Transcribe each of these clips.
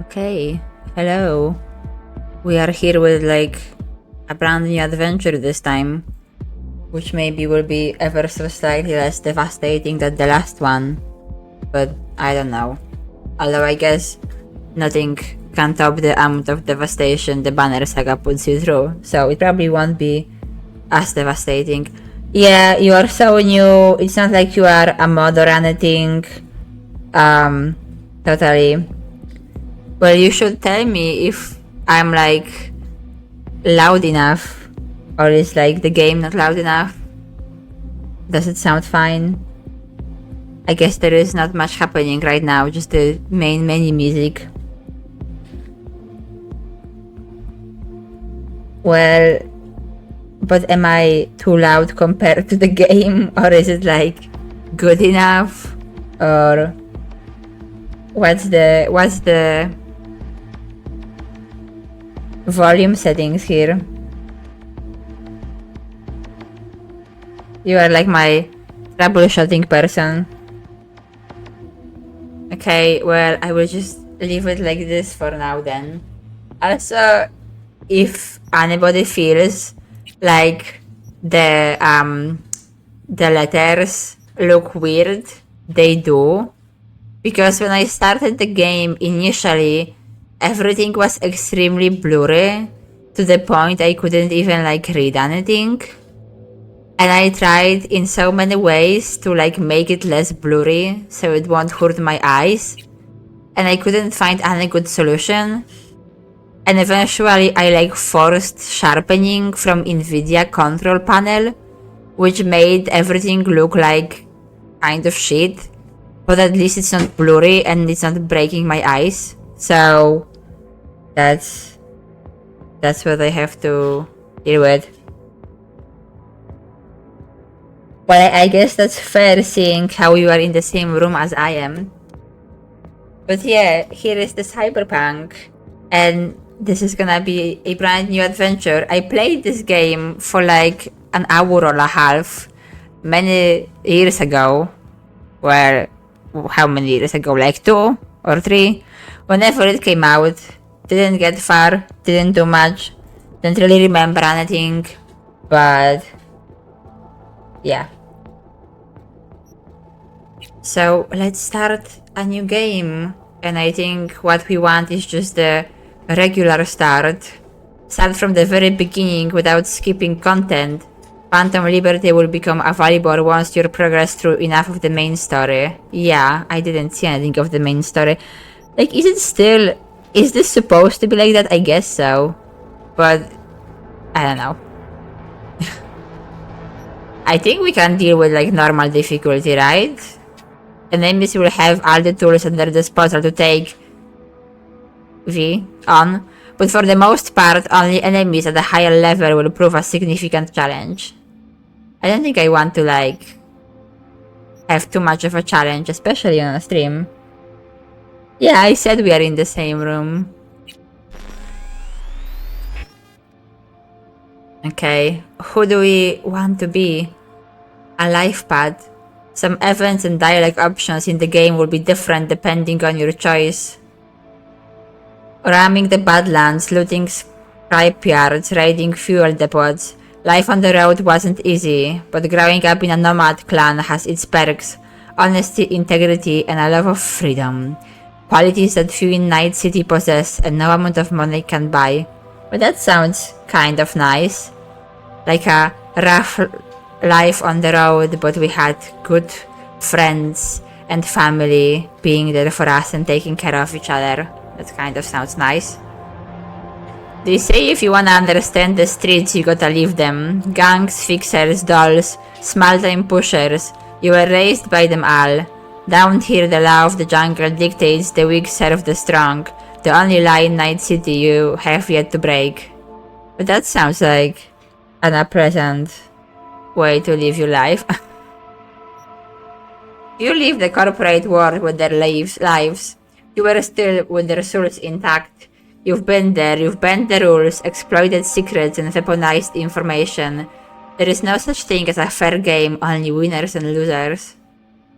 Okay, hello. We are here with like a brand new adventure this time, which maybe will be ever so slightly less devastating than the last one, but I don't know. Although I guess nothing can top the amount of devastation the Banner Saga puts you through, so it probably won't be as devastating. Yeah, you are so new, it's not like you are a mod or anything. Totally. Well, you should tell me if I'm like loud enough, or is like the game not loud enough? Does it sound fine? I guess there is not much happening right now, just the main menu music. Well, but am I too loud compared to the game, or is it like good enough, or what's the volume settings here? You are like my troubleshooting person. Okay, well, I will just leave it like this for now then. Also, if anybody feels like the letters look weird, they do. Because when I started the game initially, everything was extremely blurry to the point I couldn't even like read anything. And I tried in so many ways to like make it less blurry so it won't hurt my eyes. And I couldn't find any good solution. And eventually I like forced sharpening from Nvidia control panel, which made everything look like kind of shit. But at least it's not blurry and it's not breaking my eyes. So that's what I have to deal with. Well, I guess that's fair seeing how you are in the same room as I am. But yeah, here is the Cyberpunk, and this is gonna be a brand new adventure. I played this game for like an hour or a half many years ago. Well, how many years ago? Like 2 or 3? Whenever it came out, didn't get far, didn't do much, didn't really remember anything, but yeah. So let's start a new game, and I think what we want is just the regular start. Start from the very beginning without skipping content. Phantom Liberty will become available once you progress through enough of the main story. Yeah, I didn't see anything of the main story. Like, is this supposed to be like that? I guess so. But, I don't know. I think we can deal with like normal difficulty, right? Enemies will have all the tools at their disposal to take V on, but for the most part, only enemies at a higher level will prove a significant challenge. I don't think I want to like have too much of a challenge, especially on a stream. Yeah, I said we are in the same room. Okay, who do we want to be? A life pad. Some events and dialogue options in the game will be different depending on your choice. Ramming the Badlands, looting scrapyards, raiding fuel depots. Life on the road wasn't easy, but growing up in a nomad clan has its perks. Honesty, integrity, and a love of freedom. Qualities that few in Night City possess and no amount of money can buy. But that sounds kind of nice. Like a rough life on the road, but we had good friends and family being there for us and taking care of each other. That kind of sounds nice. They say if you wanna understand the streets, you gotta leave them. Gangs, fixers, dolls, small-time pushers. You were raised by them all. Down here, the law of the jungle dictates the weak serve the strong. The only lie in Night City you have yet to break. But that sounds like an unpleasant way to live your life. You leave the corporate world with their lives. You were still with the souls intact. You've been there, you've bent the rules, exploited secrets and weaponized information. There is no such thing as a fair game, only winners and losers.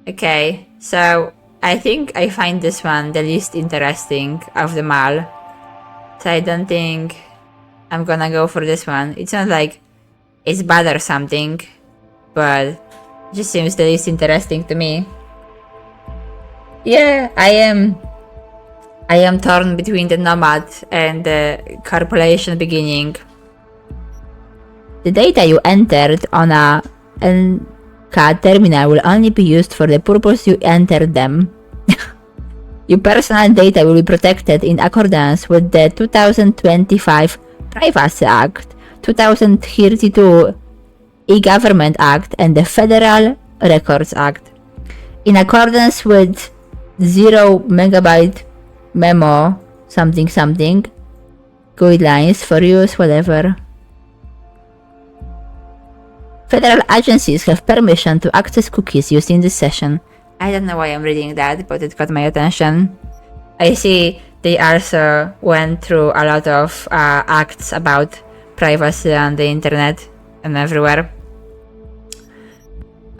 Okay, so I think I find this one the least interesting of them all. So I don't think I'm gonna go for this one. It's not like it's bad or something, but it just seems the least interesting to me. Yeah, I am torn between the Nomad and the Corporation beginning. The data you entered on a NCAD terminal will only be used for the purpose you entered them. Your personal data will be protected in accordance with the 2025 Privacy Act, 2032 E-Government Act, and the Federal Records Act. In accordance with 0 megabyte memo something guidelines for use, whatever. Federal agencies have permission to access cookies used in this session. I don't know why I'm reading that, but it got my attention. I see they also went through a lot of acts about privacy on the internet and everywhere.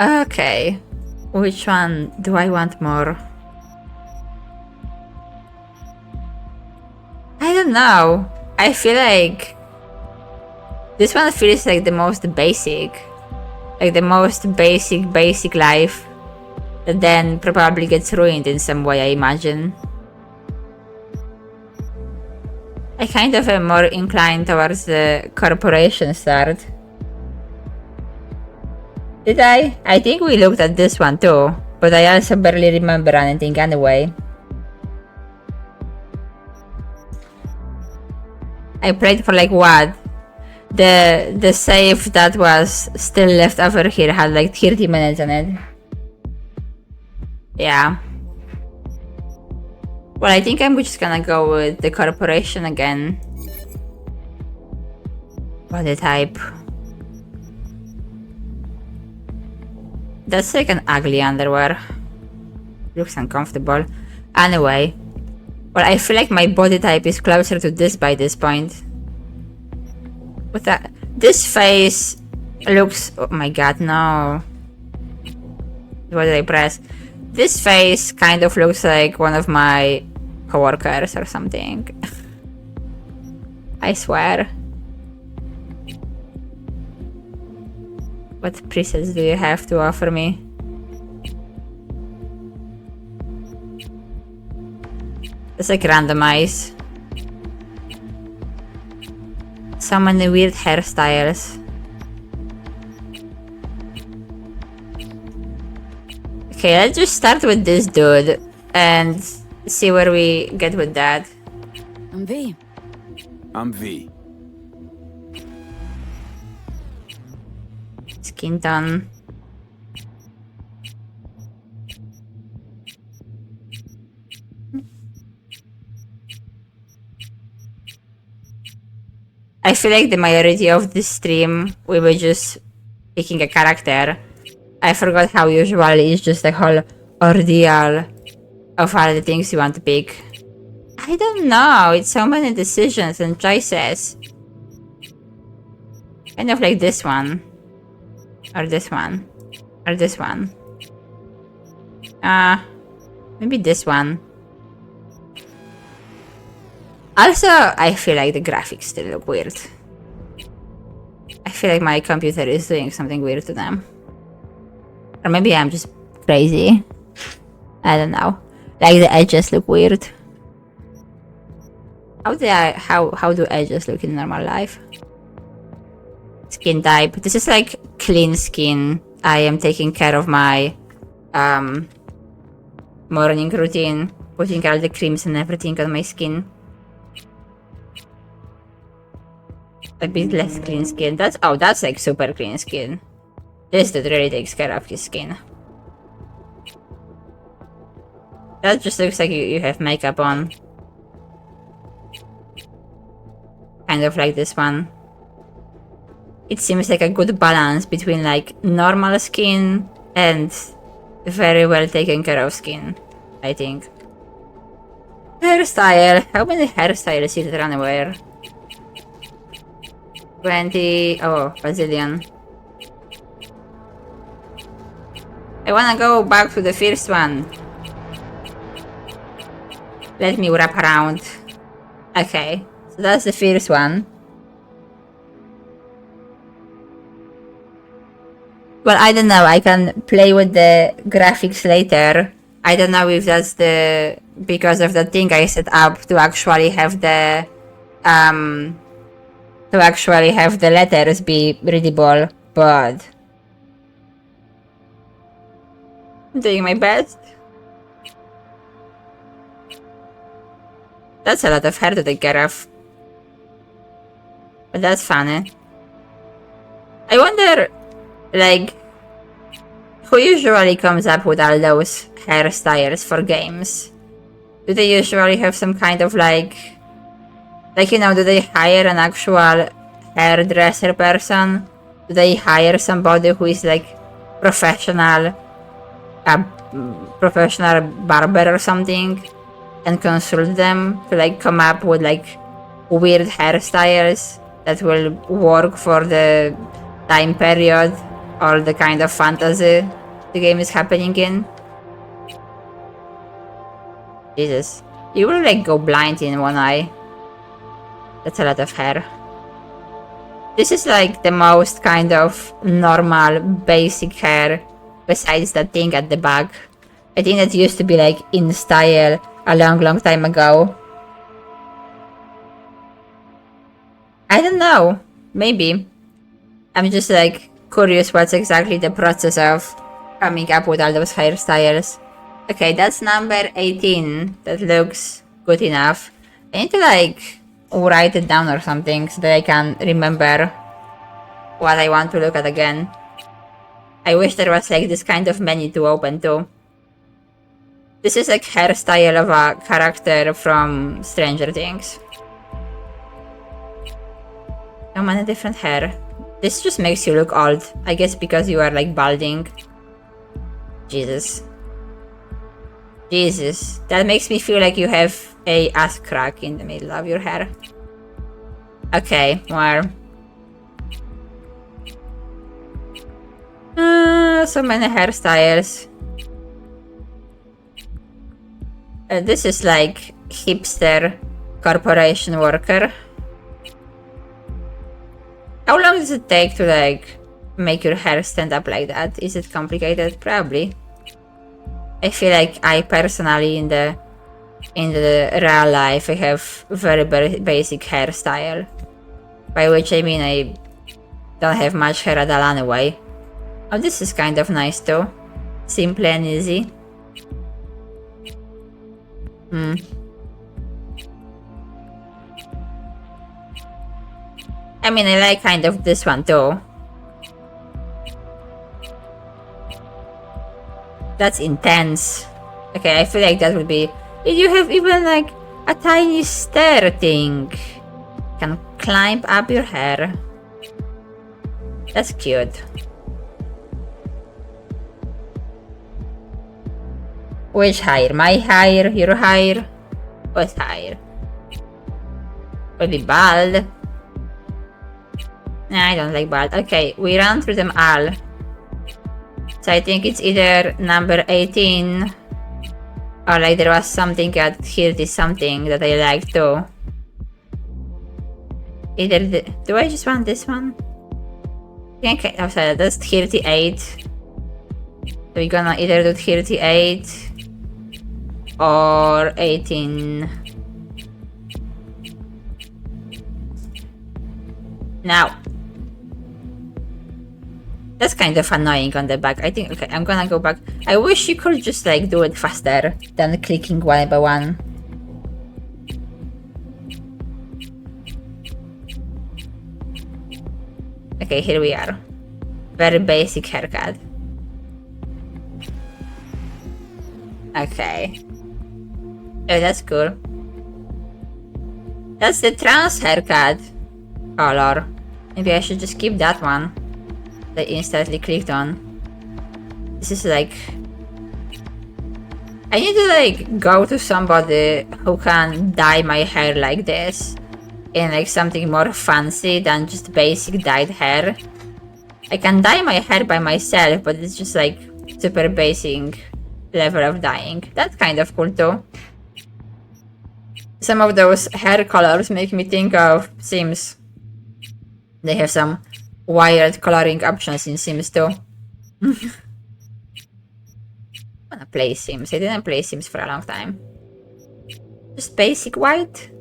Okay, which one do I want more? I don't know. I feel like this one feels like the most basic. Like the most basic life that then probably gets ruined in some way, I imagine. I kind of am more inclined towards the corporation start. Did I? I think we looked at this one too, but I also barely remember anything anyway. I played for like what? The save that was still left over here had like 30 minutes on it. Yeah. Well, I think I'm just gonna go with the corporation again. Body type. That's like an ugly underwear. Looks uncomfortable. Anyway. Well, I feel like my body type is closer to this by this point. With that, this face looks. Oh my god, no. What did I press? This face kind of looks like one of my coworkers or something. I swear. What presets do you have to offer me? It's like randomize. So many weird hairstyles. Okay, let's just start with this dude and see where we get with that. I'm V. I'm V. Skin tone. I feel like the majority of this stream we were just picking a character. I forgot how usually it's just a whole ordeal of all the things you want to pick. I don't know, it's so many decisions and choices. Kind of like this one. Or this one. Or this one. Maybe this one. Also, I feel like the graphics still look weird. I feel like my computer is doing something weird to them. Or maybe I'm just crazy. I don't know. Like the edges look weird. How do edges look in normal life? Skin type. This is like clean skin. I am taking care of my morning routine, putting all the creams and everything on my skin. A bit less clean skin. That's like super clean skin. This dude really takes care of his skin. That just looks like you have makeup on. Kind of like this one. It seems like a good balance between like normal skin and very well taken care of skin, I think. Hairstyle. How many hairstyles is it anywhere? 20. Oh, bazillion. I wanna go back to the first one. Let me wrap around. Okay, so that's the first one. Well, I don't know, I can play with the graphics later. I don't know if that's because of the thing I set up to actually have the letters be readable, but I'm doing my best. That's a lot of hair to take care of. But that's funny. I wonder, like, who usually comes up with all those hairstyles for games? Do they usually have some kind of like, you know, do they hire an actual hairdresser person? Do they hire somebody who is like professional barber or something and consult them to like come up with like weird hairstyles that will work for the time period or the kind of fantasy the game is happening in? Jesus. You will like go blind in one eye. That's a lot of hair. This is like the most kind of normal, basic hair besides that thing at the back. I think that used to be like in style a long time ago. I don't know. Maybe. I'm just like curious what's exactly the process of coming up with all those hairstyles. Okay, that's number 18. That looks good enough. I need to like write it down or something so that I can remember what I want to look at again. I wish there was like this kind of menu to open too. This is like hairstyle of a character from Stranger Things. So many different hair. This just makes you look old. I guess because you are like balding. Jesus. Jesus. That makes me feel like you have a ass crack in the middle of your hair. Okay, more. So many hairstyles. This is like hipster corporation worker. How long does it take to like make your hair stand up like that? Is it complicated? Probably. I feel like I personally in the real life I have very basic hairstyle. By which I mean I don't have much hair at all anyway. Oh, this is kind of nice too. Simple and easy. I mean, I like kind of this one too. That's intense. Okay, I feel like that would be... You have even like a tiny stair thing. Can climb up your hair. That's cute. Which hair? My hair? Your hair? What hair? Will be bald. Nah, I don't like bald. Okay, we ran through them all. So I think it's either number 18 or like there was something at 30 something that I like too. Either do I just want this one? Okay, I'm sorry, that's 38. So we're gonna either do 38 or 18. Now. That's kind of annoying on the back. I think, okay, I'm gonna go back. I wish you could just like do it faster than clicking one by one. Okay, here we are. Very basic haircut. Okay. Oh, that's cool. That's the trans haircut color. Maybe I should just keep that one. I instantly clicked on. This is like... I need to like go to somebody who can dye my hair like this in like something more fancy than just basic dyed hair. I can dye my hair by myself, but it's just like super basic level of dyeing. That's kind of cool too. Some of those hair colors make me think of Sims. They have some wired coloring options in Sims too. I wanna play Sims. I didn't play Sims for a long time. Just basic white.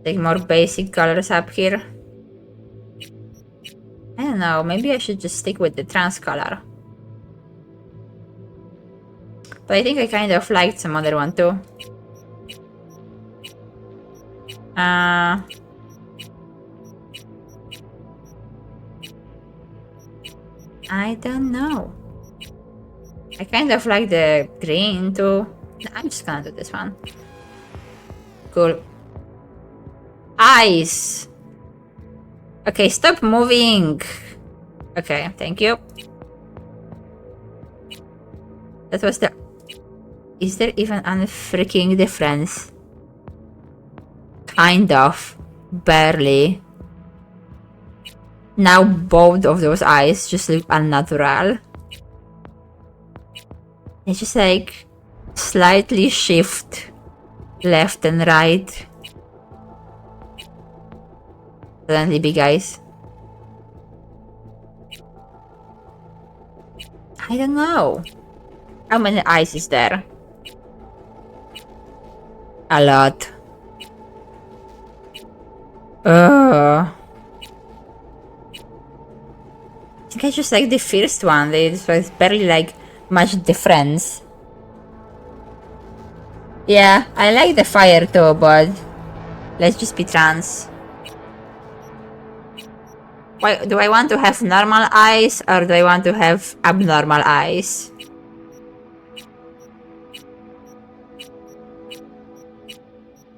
Like more basic colors up here. I don't know, maybe I should just stick with the trans color. But I think I kind of liked some other one too. I don't know. I kind of like the green too. I'm just gonna do this one. Cool. Eyes! Okay, stop moving! Okay, thank you. That was the... Is there even any freaking difference? Kind of. Barely. Now both of those eyes just look unnatural. They just like slightly shift left and right. Suddenly big eyes. I don't know. How many eyes is there? A lot. I think I just like the first one. There's barely like much difference. Yeah, I like the fire too, but let's just be trans. Why do I want to have normal eyes or do I want to have abnormal eyes?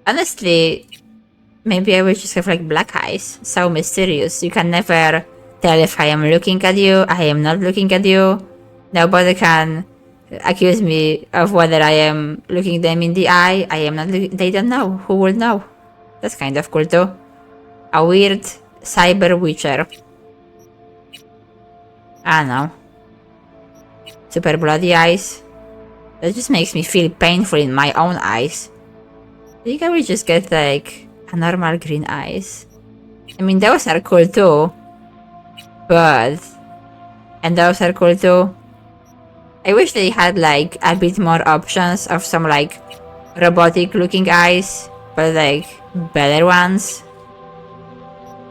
Honestly, maybe I will just have like black eyes. So mysterious. You can never tell if I am looking at you, I am not looking at you. Nobody can accuse me of whether I am looking them in the eye. I am not. They don't know. Who will know? That's kind of cool too. A weird cyber witcher. I don't know. Super bloody eyes. That just makes me feel painful in my own eyes. I think I will just get like a normal green eyes. I mean, those are cool too. But... And those are cool too. I wish they had like a bit more options of some like robotic looking eyes. But like better ones.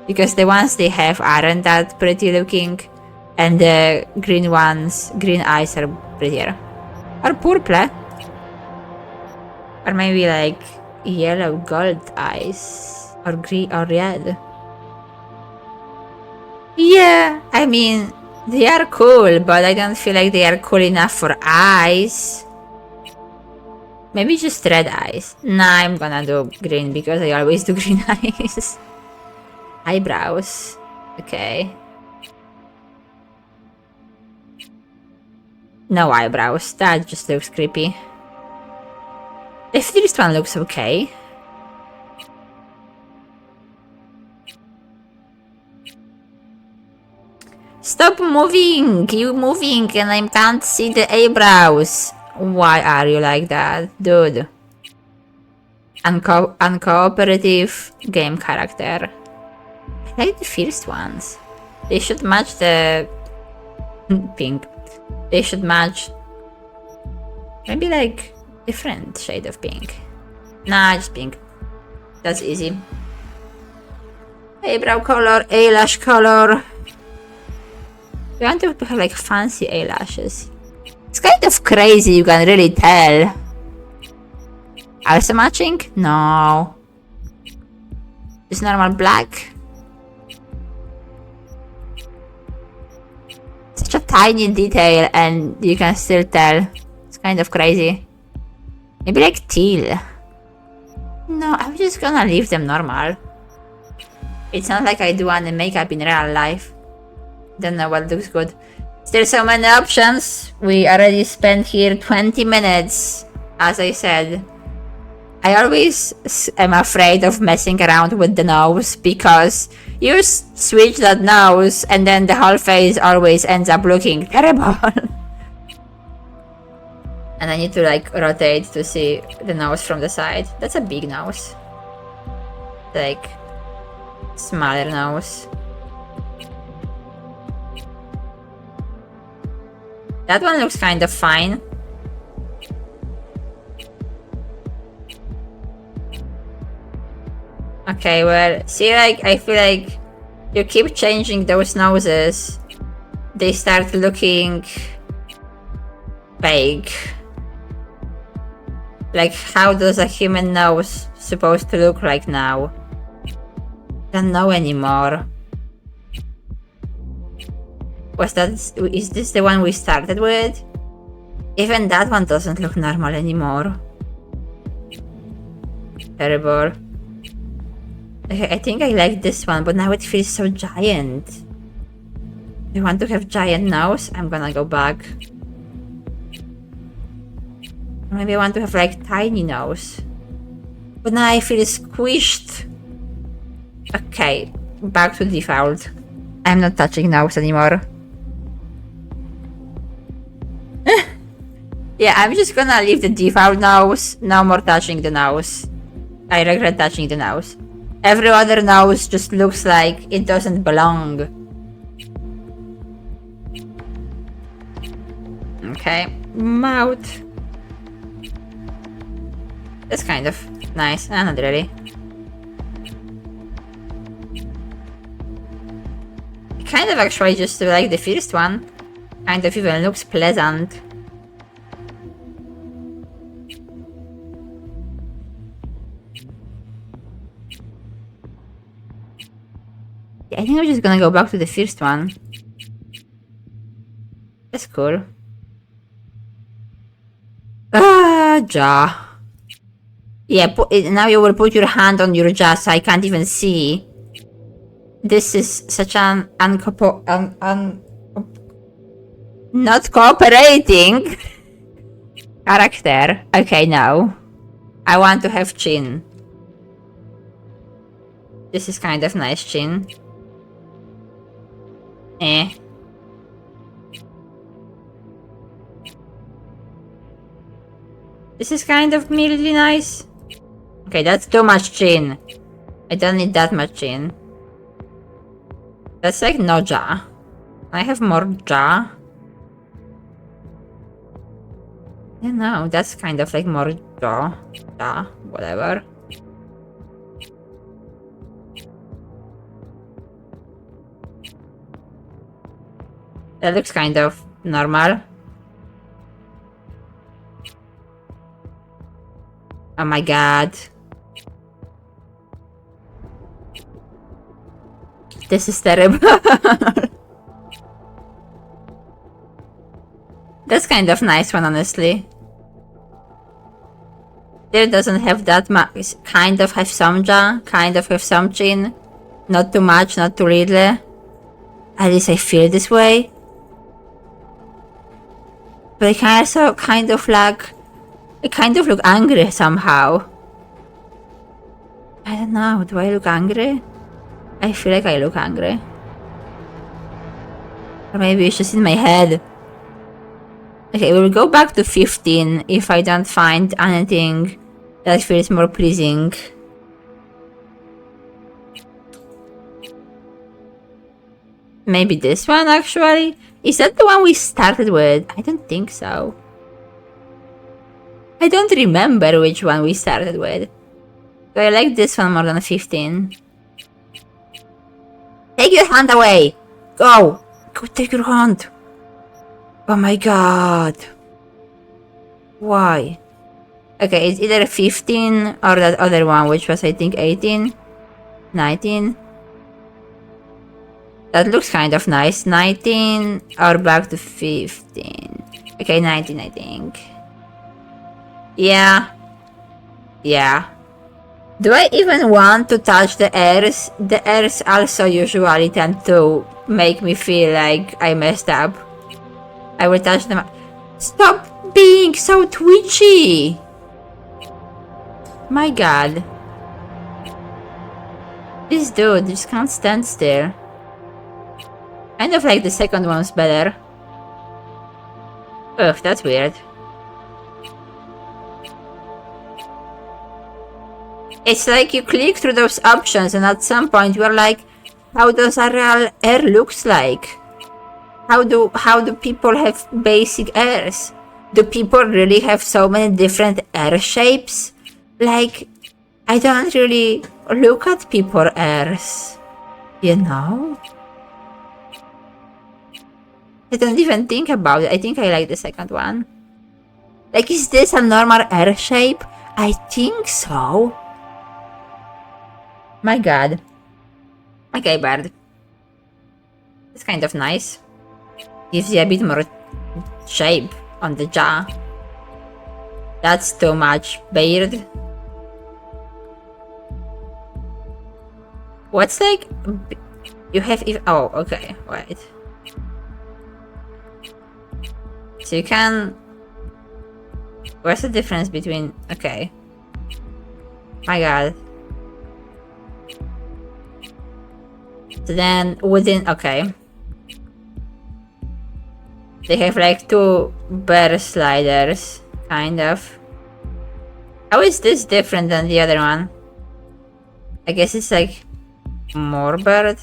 Because the ones they have aren't that pretty looking. And the green ones, green eyes are prettier. Or purple. Or maybe like yellow gold eyes. Or green or red. Yeah, I mean, they are cool, but I don't feel like they are cool enough for eyes. Maybe just red eyes. Nah, I'm gonna do green because I always do green eyes. Eyebrows. Okay. No eyebrows, that just looks creepy. The first one looks okay. Stop moving! You moving and I can't see the eyebrows. Why are you like that, dude? Uncooperative game character. I like the first ones. They should match the pink. They should match maybe like different shade of pink. Nah, just pink. That's easy. Eyebrow color, eyelash color. We want to have like fancy eyelashes. It's kind of crazy, you can really tell. Also matching? No. Just normal black. Such a tiny detail and you can still tell. It's kind of crazy. Maybe like teal. No, I'm just gonna leave them normal. It's not like I do any makeup in real life. Don't know what looks good. Still so many options. We already spent here 20 minutes. As I said, I always am afraid of messing around with the nose because you switch that nose and then the whole face always ends up looking terrible. And I need to like rotate to see the nose from the side. That's a big nose. Like smaller nose. That one looks kind of fine. Okay, well, see, like, I feel like you keep changing those noses. They start looking fake. Like, how does a human nose supposed to look like now? Don't know anymore. Is this the one we started with? Even that one doesn't look normal anymore. Terrible. Okay, I think I like this one, but now it feels so giant. I want to have giant nose. I'm gonna go back. Maybe I want to have like tiny nose. But now I feel squished. Okay, back to default. I'm not touching nose anymore. Yeah, I'm just gonna leave the default nose. No more touching the nose. I regret touching the nose. Every other nose just looks like it doesn't belong. Okay, mouth. That's kind of nice. Not really. Kind of actually just like the first one. Kind of even looks pleasant. I think I'm just gonna go back to the first one. That's cool. Jaw. Yeah, now you will put your hand on your jaw so I can't even see. This is such an not cooperating character. Okay, now. I want to have chin. This is kind of nice chin. This is kind of mildly nice. Okay, that's too much chin. I don't need that much chin. That's like no jaw. I have more jaw. Yeah, no, that's kind of like more jaw. Jaw, whatever. That looks kind of normal. Oh my god. This is terrible. That's kind of nice one, honestly. There doesn't have that much. Kind of have some jaw, kind of have some chin. Not too much, not too little. At least I feel this way. But I can also kind of like... I kind of look angry somehow. I don't know, do I look angry? I feel like I look angry. Or maybe it's just in my head. Okay, we'll go back to 15 if I don't find anything that feels more pleasing. Maybe this one actually? Is that the one we started with? I don't think so. I don't remember which one we started with. But I like this one more than 15. Take your hand away! Go! Go take your hand! Oh my god. Why? Okay, it's either 15 or that other one, which was I think 18? 19? That looks kind of nice. 19 or back to 15. Okay, 19 I think. Yeah. Yeah. Do I even want to touch the airs? The airs also usually tend to make me feel like I messed up. I will touch them. Stop being so twitchy! My god. This dude just can't stand still. Kind of like the second one's better. Ugh, that's weird. It's like you click through those options and at some point you're like, how does a real air looks like? How do people have basic airs? Do people really have so many different air shapes? Like, I don't really look at people airs, you know? I don't even think about it. I think I like the second one. Like, is this a normal air shape? I think so. My god. Okay, bird. It's kind of nice. Gives you a bit more shape on the jaw. That's too much beard. What's like... You have... Oh, okay, wait. So you can... Where's the difference between... Okay. My god. So then within... Okay. They have like two bear sliders. Kind of. How is this different than the other one? I guess it's like... more bird?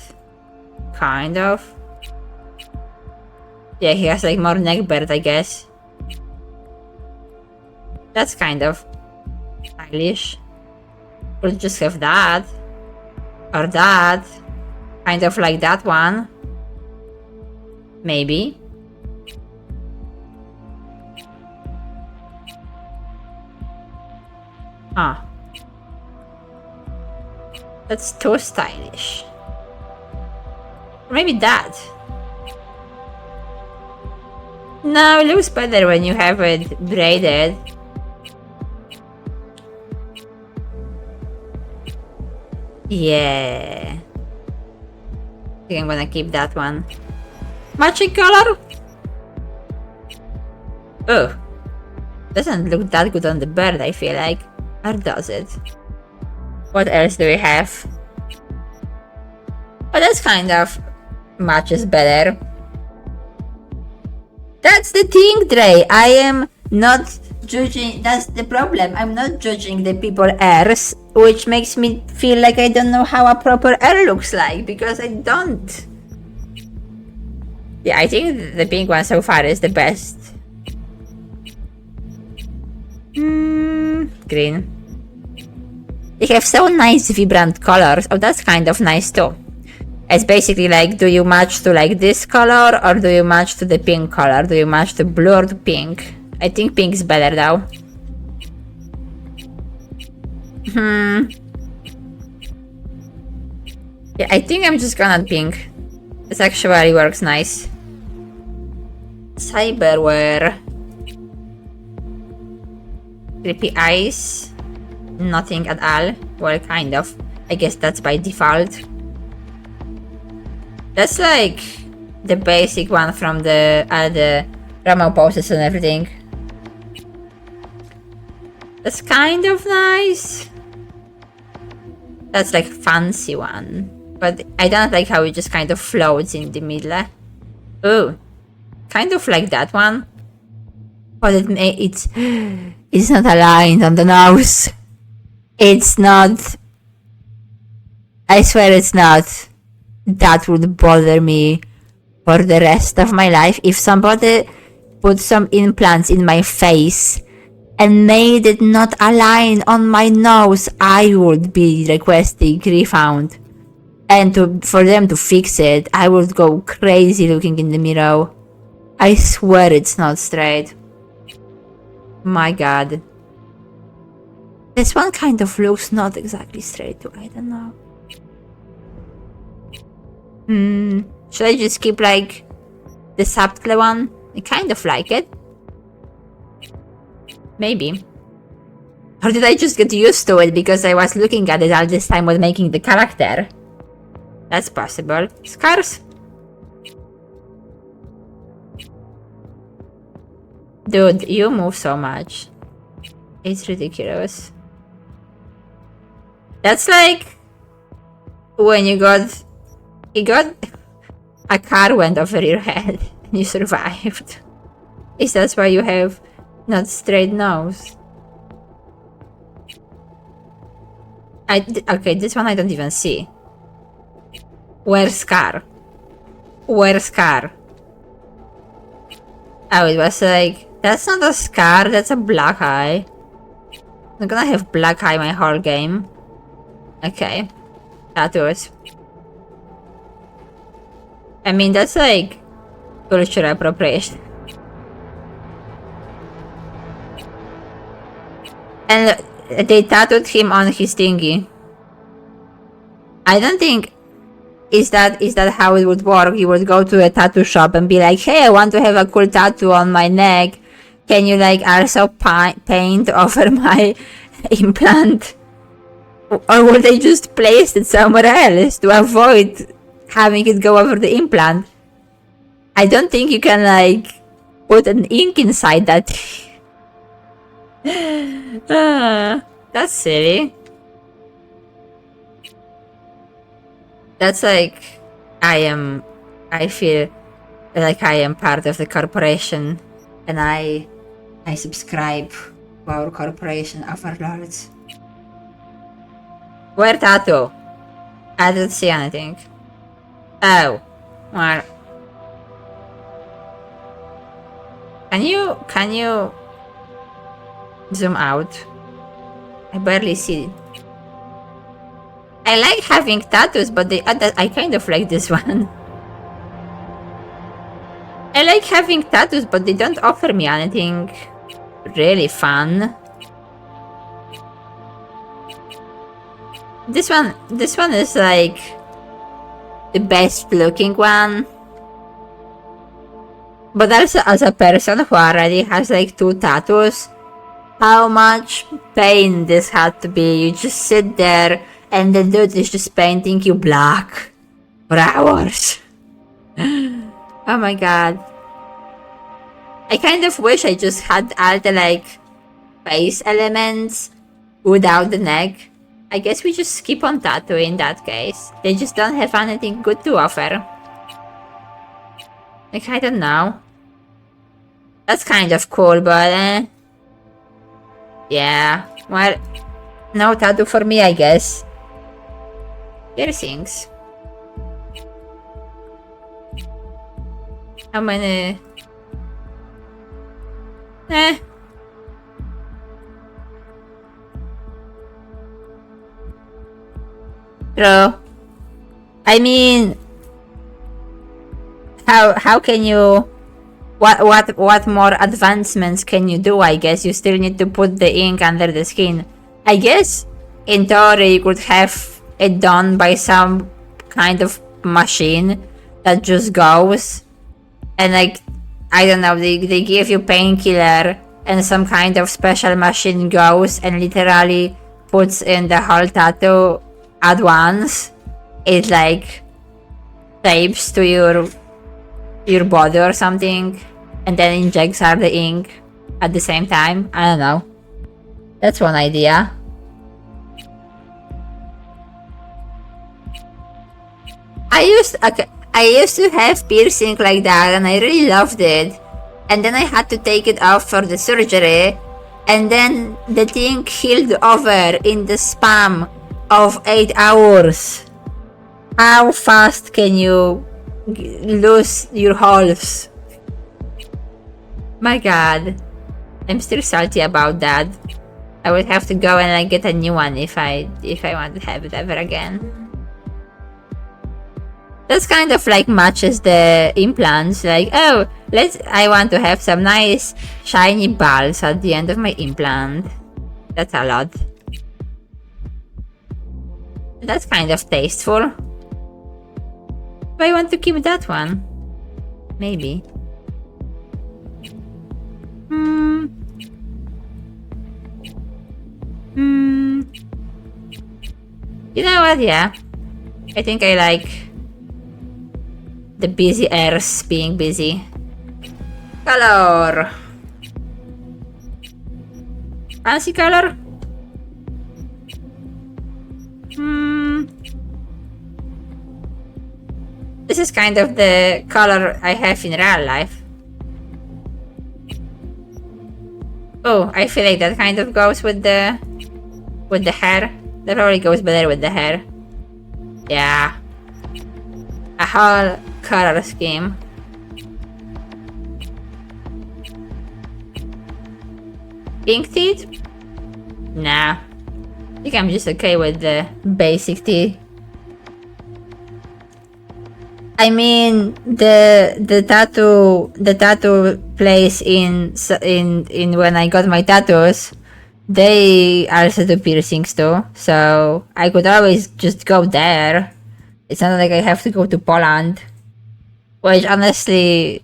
Kind of. Yeah, he has like more neck bird, I guess. That's kind of stylish. We'll just have that. Or that. Kind of like that one. Maybe. Huh. That's too stylish. Or maybe that. No, it looks better when you have it braided. Yeah. I think I'm gonna keep that one. Matching color? Oh. Doesn't look that good on the bird, I feel like. Or does it? What else do we have? Oh, that's kind of matches better. That's the thing, Dre. I am not judging. That's the problem. I'm not judging the people airs, which makes me feel like I don't know how a proper air looks like, because I don't. Yeah, I think the pink one so far is the best. Green. They have so nice vibrant colors. Oh, that's kind of nice too. It's basically like, do you match to like this color or do you match to the pink color? Do you match to blue or to pink? I think pink is better though. Yeah, I think I'm just gonna pink. This actually works nice. Cyberware. Creepy eyes. Nothing at all. Well, kind of. I guess that's by default. That's like the basic one from the Ramo poses and everything. That's kind of nice. That's like fancy one. But I don't like how it just kind of floats in the middle. Oh. Kind of like that one. But it's not aligned on the nose. It's not. I swear it's not. That would bother me for the rest of my life. If somebody put some implants in my face and made it not align on my nose, I would be requesting refund. And for them to fix it, I would go crazy looking in the mirror. I swear it's not straight. My god. This one kind of looks not exactly straight too, I don't know. Should I just keep like the subtle one? I kind of like it. Maybe. Or did I just get used to it because I was looking at it all this time when making the character? That's possible. Scars? Dude, you move so much. It's ridiculous. That's like when you got a car went over your head and you survived. Is that why you have not straight nose? Okay, this one I don't even see. Where's Scar? Where's Scar? Oh, it was like, that's not a scar, that's a black eye. I'm gonna have black eye my whole game. Okay. Tattoos. I mean, that's like cultural appropriation. And they tattooed him on his thingy. I don't think is that how it would work. You would go to a tattoo shop and be like, hey, I want to have a cool tattoo on my neck. Can you like also paint over my implant? Or would they just place it somewhere else to avoid having it go over the implant? I don't think you can like put an ink inside that. That's silly. That's like I feel like I am part of the corporation and I subscribe to our corporation overlords. Where tattoo? I don't see anything. Oh, well. Can you zoom out? I barely see it. I like having tattoos, but I kind of like this one. I like having tattoos, but they don't offer me anything really fun. This one is like the best looking one. But also as a person who already has like 2 tattoos, how much pain this had to be. You just sit there and the dude is just painting you black for hours. Oh my god. I kind of wish I just had all the like face elements without the neck. I guess we just skip on tattoo in that case. They just don't have anything good to offer. Like, I don't know. That's kind of cool, but yeah. Well, no tattoo for me, I guess. Piercings. How many? True. I mean, how can you? What more advancements can you do? I guess you still need to put the ink under the skin. I guess in theory you could have it done by some kind of machine that just goes and like, I don't know, they give you painkiller and some kind of special machine goes and literally puts in the whole tattoo at once. It like tapes to your body or something and then injects all the ink at the same time. I don't know. That's one idea. I used to have piercing like that and I really loved it. And then I had to take it off for the surgery. And then the thing healed over in the span of 8 hours. How fast can you lose your holes? My god. I'm still salty about that. I would have to go and like get a new one if I want to have it ever again. That's kind of like matches the implants. Like, oh, I want to have some nice shiny balls at the end of my implant. That's a lot. That's kind of tasteful. But I want to keep that one. Maybe. You know what? Yeah. I think I like the busy airs being busy. Color. Fancy color? This is kind of the color I have in real life. Oh, I feel like that kind of goes with the hair. That probably goes better with the hair. Yeah. A whole color scheme. Pink teeth? Nah. I think I'm just okay with the basic teeth. I mean, the tattoo place in when I got my tattoos, they also do piercings too. So I could always just go there. It's not like I have to go to Poland, which honestly,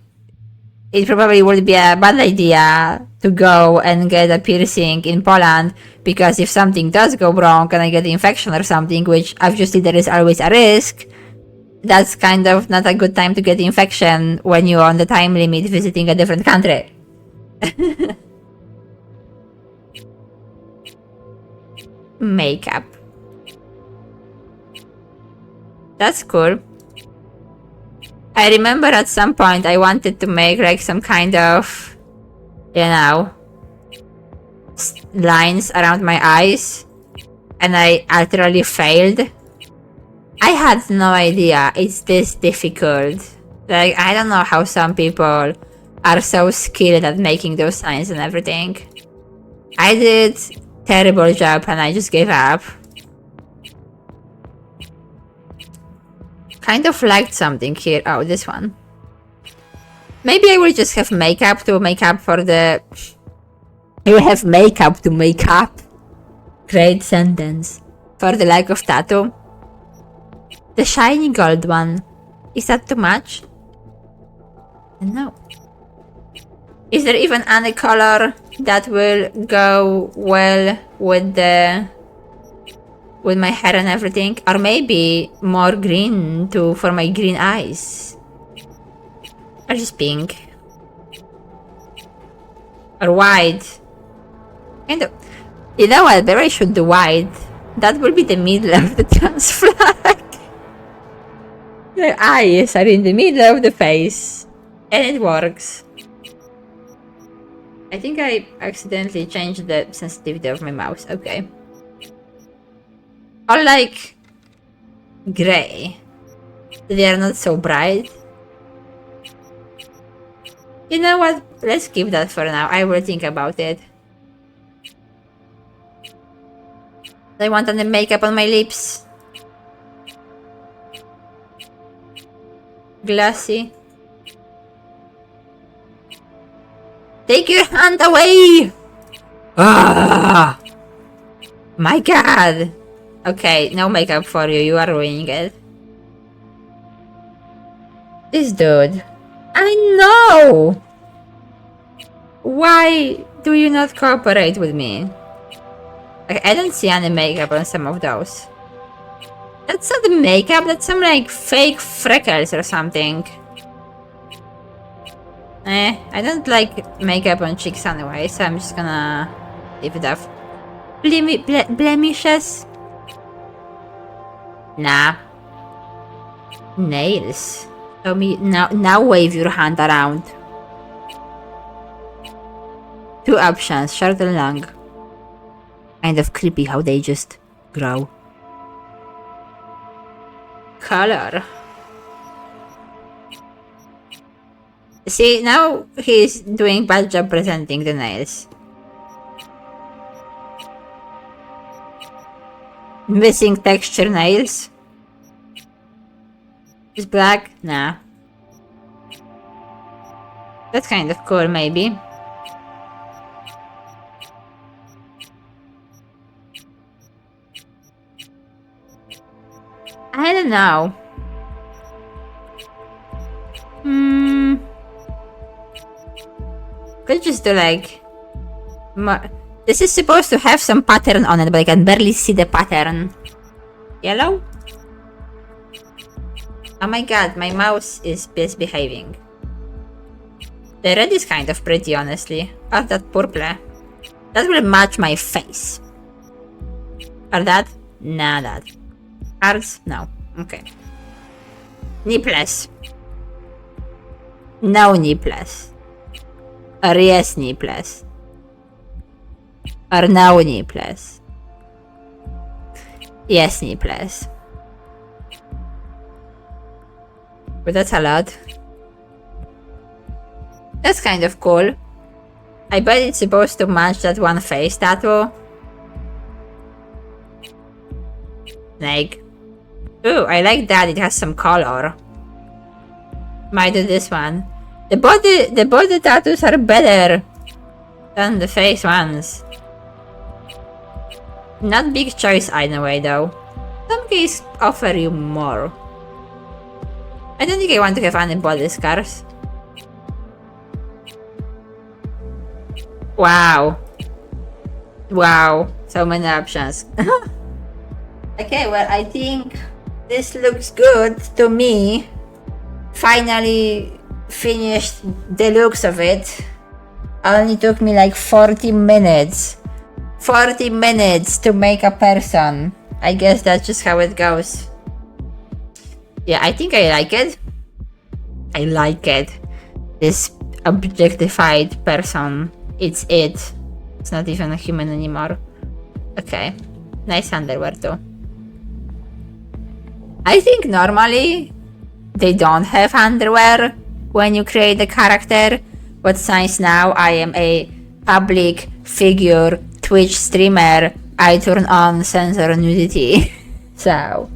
it probably would be a bad idea to go and get a piercing in Poland, because if something does go wrong and I get infection or something, which obviously there is always a risk, that's kind of not a good time to get infection when you're on the time limit visiting a different country. Makeup. That's cool. I remember at some point I wanted to make like some kind of, you know, lines around my eyes, and I utterly failed. I had no idea it's this difficult. Like, I don't know how some people are so skilled at making those lines and everything. I did terrible job and I just gave up. Kind of liked something here. Oh, this one. Maybe I will just have makeup to make up for the... I will have makeup to make up. Great sentence. For the lack of tattoo. The shiny gold one. Is that too much? No. Is there even any color that will go well with the... with my hair and everything? Or maybe more green too for my green eyes? Or just pink? Or white? Kind of... You know what? Maybe I should do white. That will be the middle of the trans flag. The eyes are in the middle of the face. And it works. I think I accidentally changed the sensitivity of my mouse. Okay. Or like... gray. They are not so bright. You know what? Let's keep that for now. I will think about it. I want any makeup on my lips. Glassy. Take your hand away! Ah! My god! Okay, no makeup for you. You are ruining it. This dude. I know! Why do you not cooperate with me? Okay, I don't see any makeup on some of those. That's not makeup, that's some like fake freckles or something. I don't like makeup on cheeks anyway, so I'm just gonna leave it off. Blemishes? Nah. Nails. Show me now wave your hand around. Two options, short and long. Kind of creepy how they just grow. Color. See, now he's doing bad job presenting the nails. Missing texture nails. Is black? Nah. That's kind of cool, maybe. I don't know. Could just do like... This is supposed to have some pattern on it, but I can barely see the pattern. Yellow? Oh my god, my mouse is misbehaving. The red is kind of pretty, honestly. Or that purple. That will match my face. Or that? Nah, that. Hearts? No. Okay. Nipples. No nipples. Or yes nipples. Or no nipples. Yes, Nipples. But that's a lot. That's kind of cool. I bet it's supposed to match that one face tattoo. Snake. Ooh, I like that. It has some color. Might do this one. The body tattoos are better than the face ones. Not big choice either way though. Some cases offer you more. I don't think I want to have any body scars. Wow. Wow. So many options. Okay, well, I think this looks good to me. Finally finished the looks of it. Only took me like 40 minutes. 40 minutes to make a person. I guess that's just how it goes. Yeah, I think I like it. I like it. This objectified person. It's it. It's not even a human anymore. Okay. Nice underwear too. I think normally they don't have underwear when you create a character, but since now I am a public figure Twitch streamer, I turn on censor nudity. So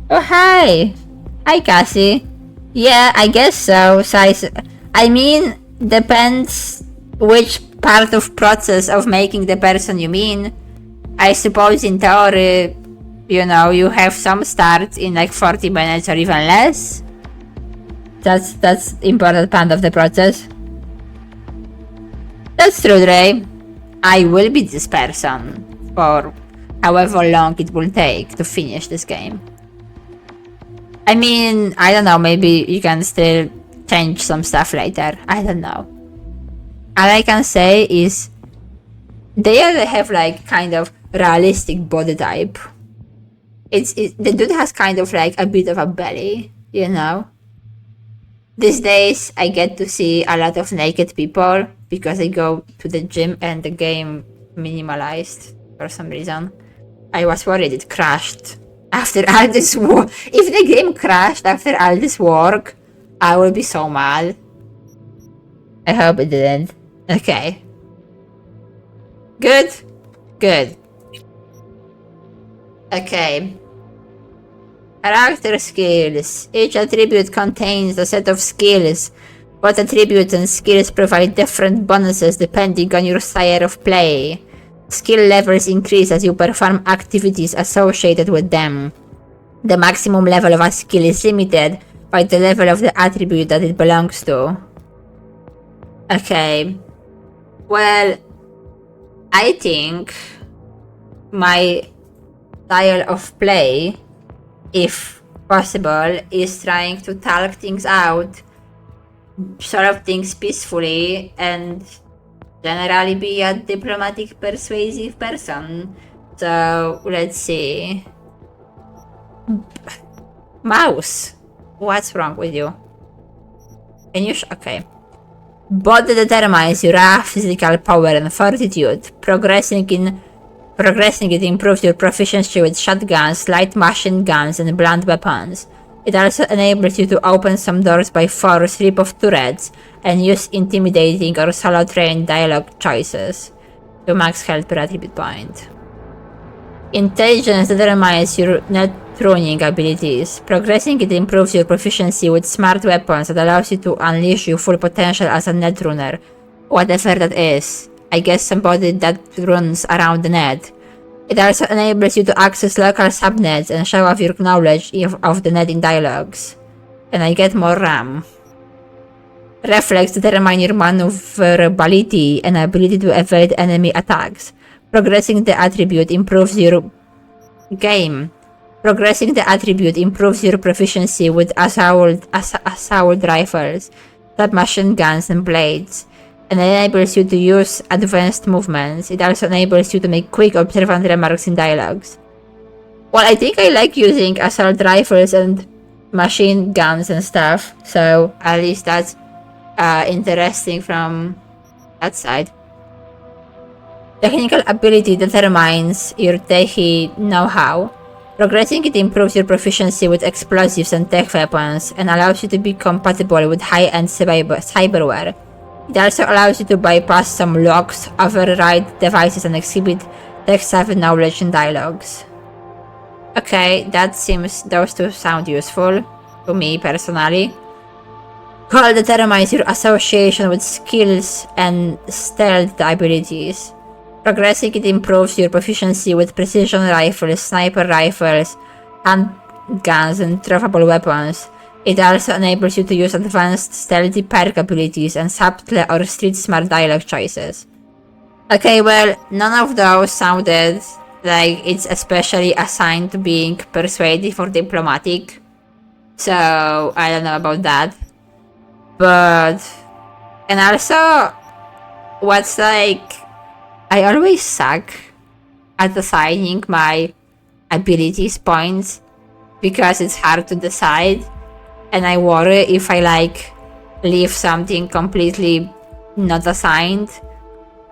oh hi! Hi Cassie. Yeah, I guess so. Size I mean depends which part of process of making the person you mean. I suppose in theory, you know, you have some starts in like 40 minutes or even less. That's important part of the process. That's true, Dre. I will be this person for however long it will take to finish this game. I mean, I don't know, maybe you can still change some stuff later. I don't know. All I can say is they have like kind of realistic body type. The dude has kind of like a bit of a belly, you know. These days I get to see a lot of naked people because I go to the gym and the game minimalized for some reason. I was worried it crashed after all this work. If the game crashed after all this work, I will be so mad. I hope it didn't. Okay. Good. Good. Okay. Character skills. Each attribute contains a set of skills. Both attributes and skills provide different bonuses depending on your style of play. Skill levels increase as you perform activities associated with them. The maximum level of a skill is limited by the level of the attribute that it belongs to. Okay. Well, I think my style of play, if possible, is trying to talk things out, solve things peacefully, and generally be a diplomatic, persuasive person. So, let's see. Mouse, what's wrong with you? Can you okay. Body determines your raw physical power and fortitude. Progressing it improves your proficiency with shotguns, light machine guns, and blunt weapons. It also enables you to open some doors by force, rip off turrets, and use intimidating or solo train dialogue choices to max health per attribute point. Intelligence determines your net running abilities. Progressing it improves your proficiency with smart weapons that allows you to unleash your full potential as a net runner. Whatever that is. I guess somebody that runs around the net. It also enables you to access local subnets and show off your knowledge of the net in dialogues. And I get more RAM. Reflex determine your maneuverability and ability to evade enemy attacks. Progressing the attribute improves your Progressing the attribute improves your proficiency with assault rifles, submachine guns, and blades, and enables you to use advanced movements. It also enables you to make quick, observant remarks in dialogues. Well, I think I like using assault rifles and machine guns and stuff, so at least that's interesting from that side. Technical ability determines your techie know-how. Progressing it improves your proficiency with explosives and tech weapons and allows you to be compatible with high-end cyberware. It also allows you to bypass some locks, override devices, and exhibit tech-savvy knowledge in dialogues. Okay, those two sound useful to me personally. Call determines your association with skills and stealth abilities. Progressing it improves your proficiency with precision rifles, sniper rifles, handguns, and throwable weapons. It also enables you to use advanced stealthy perk abilities and subtle or street-smart dialogue choices. Okay, well, none of those sounded like it's especially assigned to being persuasive or diplomatic. So, I don't know about that. But, and also, what's like, I always suck at assigning my abilities points because it's hard to decide, and I worry if I like leave something completely not assigned,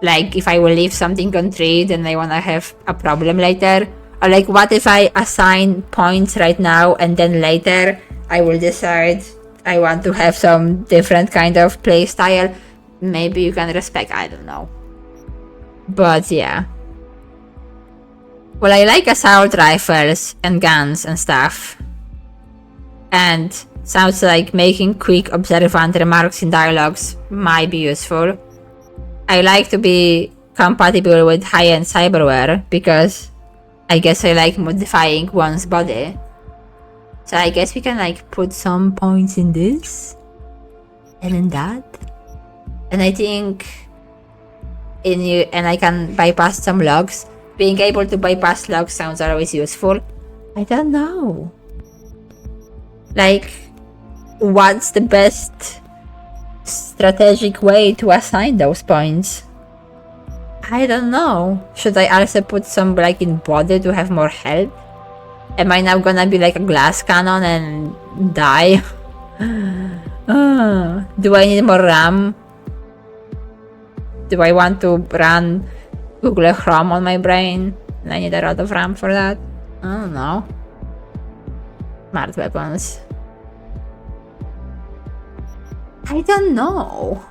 like if I will leave something on 3 then I wanna have a problem later, or like what if I assign points right now and then later I will decide I want to have some different kind of playstyle. Maybe you can respect, I don't know. But yeah. Well, I like assault rifles and guns and stuff. And sounds like making quick observant remarks in dialogues might be useful. I like to be compatible with high-end cyberware because I guess I like modifying one's body. So I guess we can like put some points in this and in that. And I think and I can bypass some logs. Being able to bypass logs sounds always useful. I don't know. Like, what's the best strategic way to assign those points? I don't know. Should I also put some like in body to have more health? Am I now gonna be like a glass cannon and die? Do I need more RAM? Do I want to run Google Chrome on my brain? And I need a lot of RAM for that? I don't know. Smart weapons. I don't know.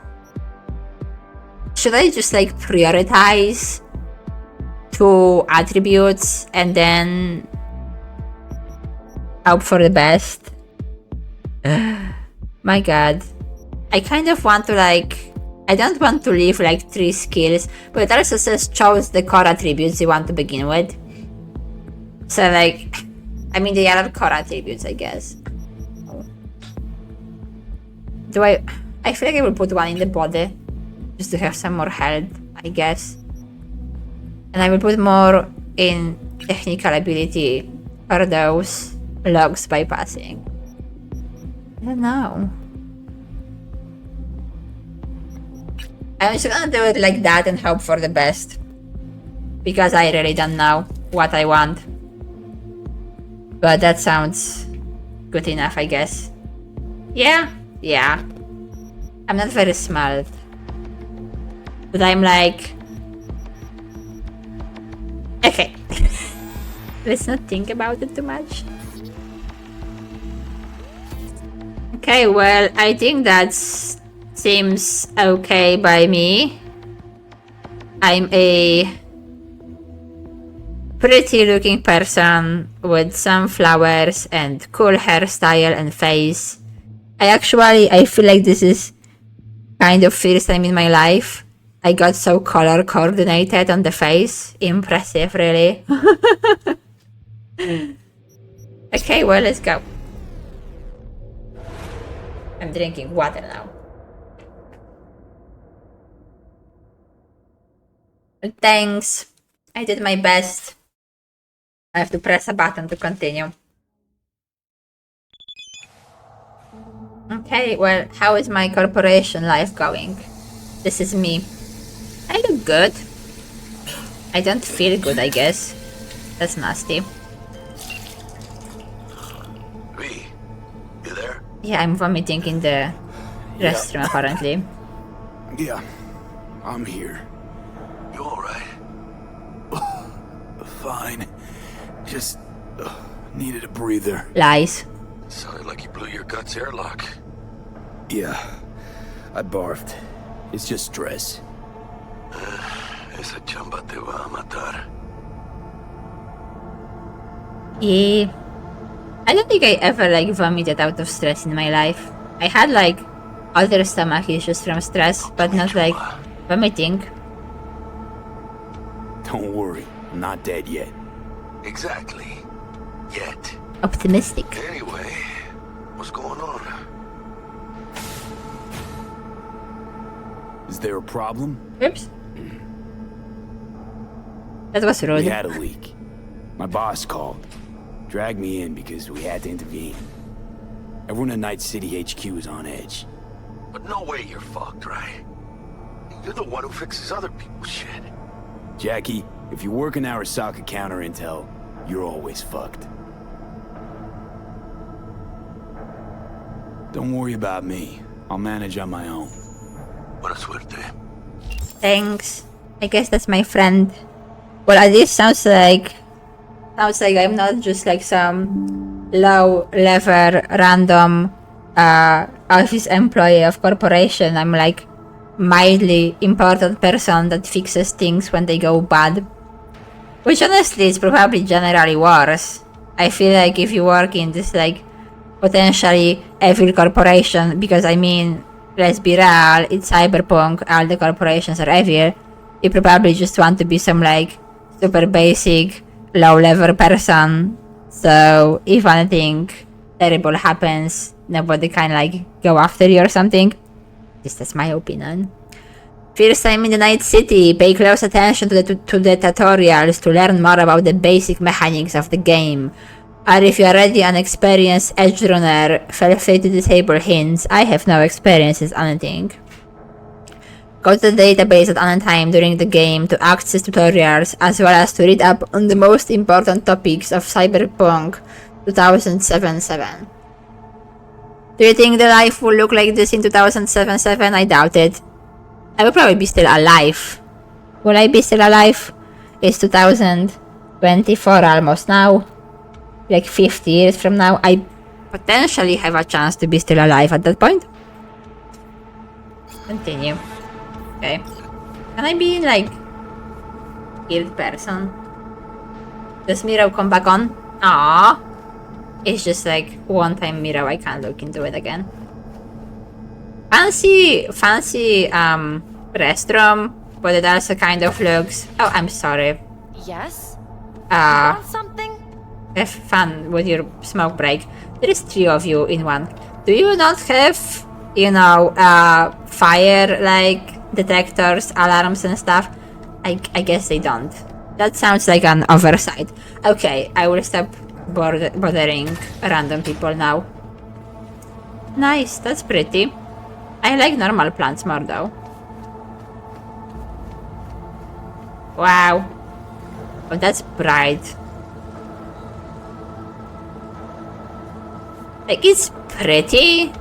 Should I just like prioritize 2 attributes and then hope for the best? My god. I kind of want to like... I don't want to leave like 3 skills, but it also says choose the core attributes you want to begin with. So like, I mean they are core attributes, I guess. I feel like I will put 1 in the body, just to have some more health, I guess. And I will put more in technical ability for those logs bypassing. I don't know. I'm just gonna do it like that and hope for the best. Because I really don't know what I want. But that sounds good enough, I guess. Yeah. I'm not very smart. But I'm like... Okay. Let's not think about it too much. Okay, well, I think that's... seems okay by me. I'm a pretty looking person with some flowers and cool hairstyle and face. I feel like this is kind of first time in my life I got so color coordinated on the face. Impressive, really. Okay, well, let's go. I'm drinking water now. Thanks. I did my best. I have to press a button to continue. Okay, well, how is my corporation life going? This is me. I look good. I don't feel good, I guess. That's nasty. V, you there? Yeah, I'm vomiting in the restroom, apparently. Yeah, I'm here. You all right? fine. Just needed a breather. Lies. Sounded like you blew your guts airlock. Yeah, I barfed. It's just stress. Esa chamba te va a matar. Yeah. I don't think I ever like vomited out of stress in my life. I had like other stomach issues from stress, but not like vomiting. Don't worry, I'm not dead yet. Exactly. Yet. Optimistic. Anyway, what's going on? Is there a problem? Oops. That was We rude. had a leak. My boss called. Dragged me in because we had to intervene. Everyone at Night City HQ is on edge. But no way you're fucked, right? You're the one who fixes other people's shit. Jackie, if you work in Arasaka counter intel, you're always fucked. Don't worry about me. I'll manage on my own. Buena suerte. Thanks. I guess that's my friend. Well, this sounds like I'm not just like some low level random office employee of corporation. I'm like mildly important person that fixes things when they go bad. Which honestly is probably generally worse. I feel like if you work in this like potentially evil corporation, because I mean, let's be real, it's Cyberpunk, all the corporations are evil. You probably just want to be some like super basic, low level person. So if anything terrible happens, nobody can like go after you or something. Just that's my opinion. First time in the Night City, pay close attention to the tutorials to learn more about the basic mechanics of the game. Or if you are already an experienced edge runner, feel free to disable hints. I have no experience in anything. Go to the database at any time during the game to access tutorials, as well as to read up on the most important topics of Cyberpunk 2077. Do you think the life will look like this in 2077? I doubt it. I will probably be still alive. Will I be still alive? It's 2024 almost now. Like 50 years from now, I potentially have a chance to be still alive at that point. Continue. Okay. Can I be like killed person? Does Miro come back on? Aww. It's just like one time Miro, I can't look into it again. Fancy restroom, but it also kind of looks... Oh, I'm sorry. Yes? Uh, Want something? Have fun with your smoke break. There is 3 of you in one. Do you not have, you know, fire, like, detectors, alarms and stuff? I guess they don't. That sounds like an oversight. Okay, I will stop bothering random people now. Nice, that's pretty. I like normal plants more though. Wow. Oh, that's bright. Like, it's pretty,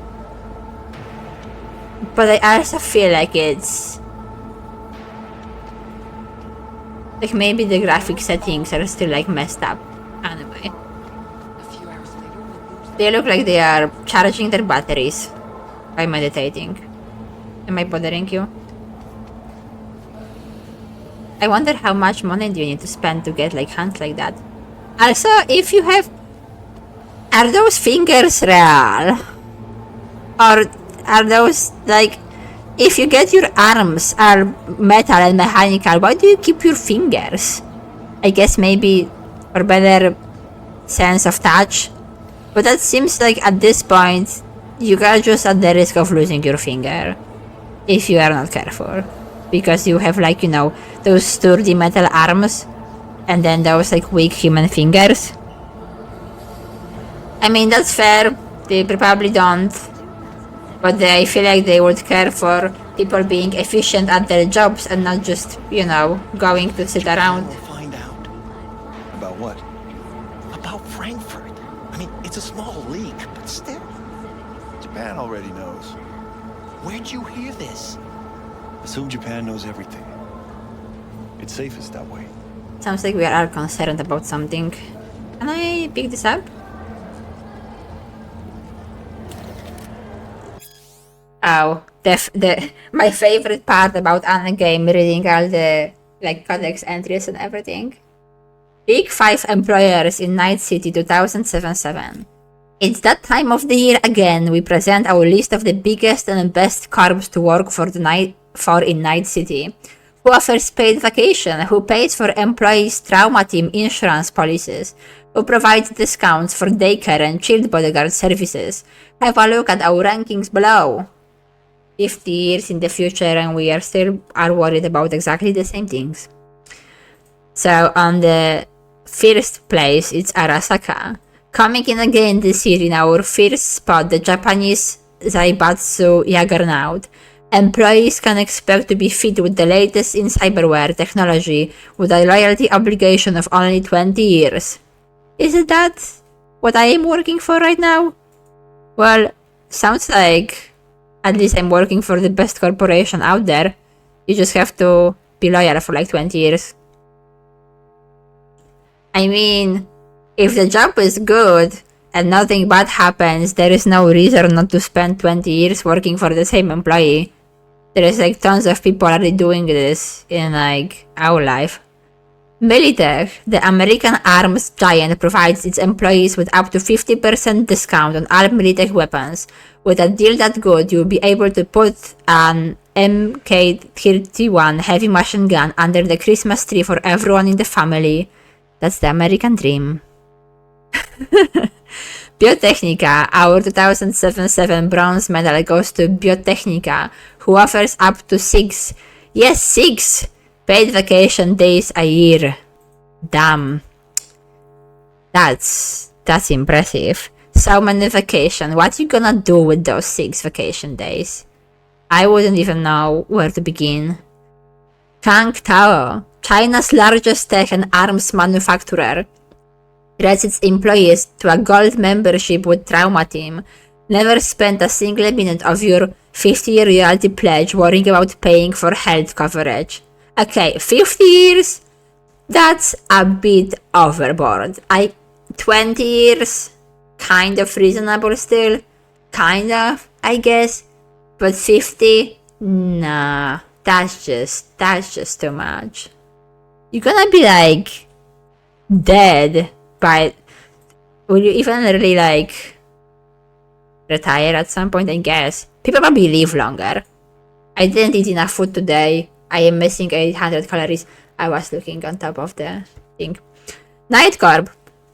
but I also feel like it's... like, maybe the graphic settings are still, like, messed up. Anyway. They look like they are charging their batteries by meditating. Am I bothering you? I wonder how much money do you need to spend to get, like, hands like that. Also, if you have... Are those fingers real? Or are those, like... If you get your arms are metal and mechanical, why do you keep your fingers? I guess maybe for better sense of touch. But that seems like at this point, you are just at the risk of losing your finger. If you are not careful. Because you have, like, you know, those sturdy metal arms. And then those, like, weak human fingers. I mean, that's fair. They probably don't. But I feel like they would care for people being efficient at their jobs and not just, you know, going to sit around. We'll find out. About what? About Frankfurt. I mean, it's a small leak, but still. Japan already knows. Where'd you hear this? Assume Japan knows everything. It's safest that way. Sounds like we are concerned about something. Can I pick this up? Oh, my favorite part about any game, reading all the like codex entries and everything. Big 5 employers in Night City 2077. It's that time of the year again. We present our list of the biggest and best corps to work for in Night City. Who offers paid vacation? Who pays for employees' trauma team insurance policies? Who provides discounts for daycare and child bodyguard services? Have a look at our rankings below. 50 years in the future and we are still worried about exactly the same things. So on the first place, it's Arasaka. Coming in again this year in our first spot, the Japanese Zaibatsu Juggernaut. Employees can expect to be fit with the latest in cyberware technology with a loyalty obligation of only 20 years. Isn't that what I am working for right now? Well, sounds like at least I'm working for the best corporation out there. You just have to be loyal for like 20 years. I mean, if the job is good and nothing bad happens, there is no reason not to spend 20 years working for the same employee. There is like tons of people already doing this in like our life. Militech, the American arms giant, provides its employees with up to 50% discount on all Militech weapons. With a deal that good, you'll be able to put an MK-31 heavy machine gun under the Christmas tree for everyone in the family. That's the American dream. Biotechnica, our 2077 bronze medal goes to Biotechnica, who offers up to 6 paid vacation days a year. Damn. That's impressive. So many vacation. What you gonna do with those 6 vacation days? I wouldn't even know where to begin. Kangtao, China's largest tech and arms manufacturer, treats its employees to a gold membership with Trauma Team. Never spend a single minute of your 50-year royalty pledge worrying about paying for health coverage. Okay, 50 years? That's a bit overboard. 20 years? Kind of reasonable still. Kind of, I guess. But 50? Nah, that's just too much. You're gonna be like dead by... Will you even really like retire at some point? I guess. People probably live longer. I didn't eat enough food today. I am missing 800 calories. I was looking on top of the thing. Nightcorp.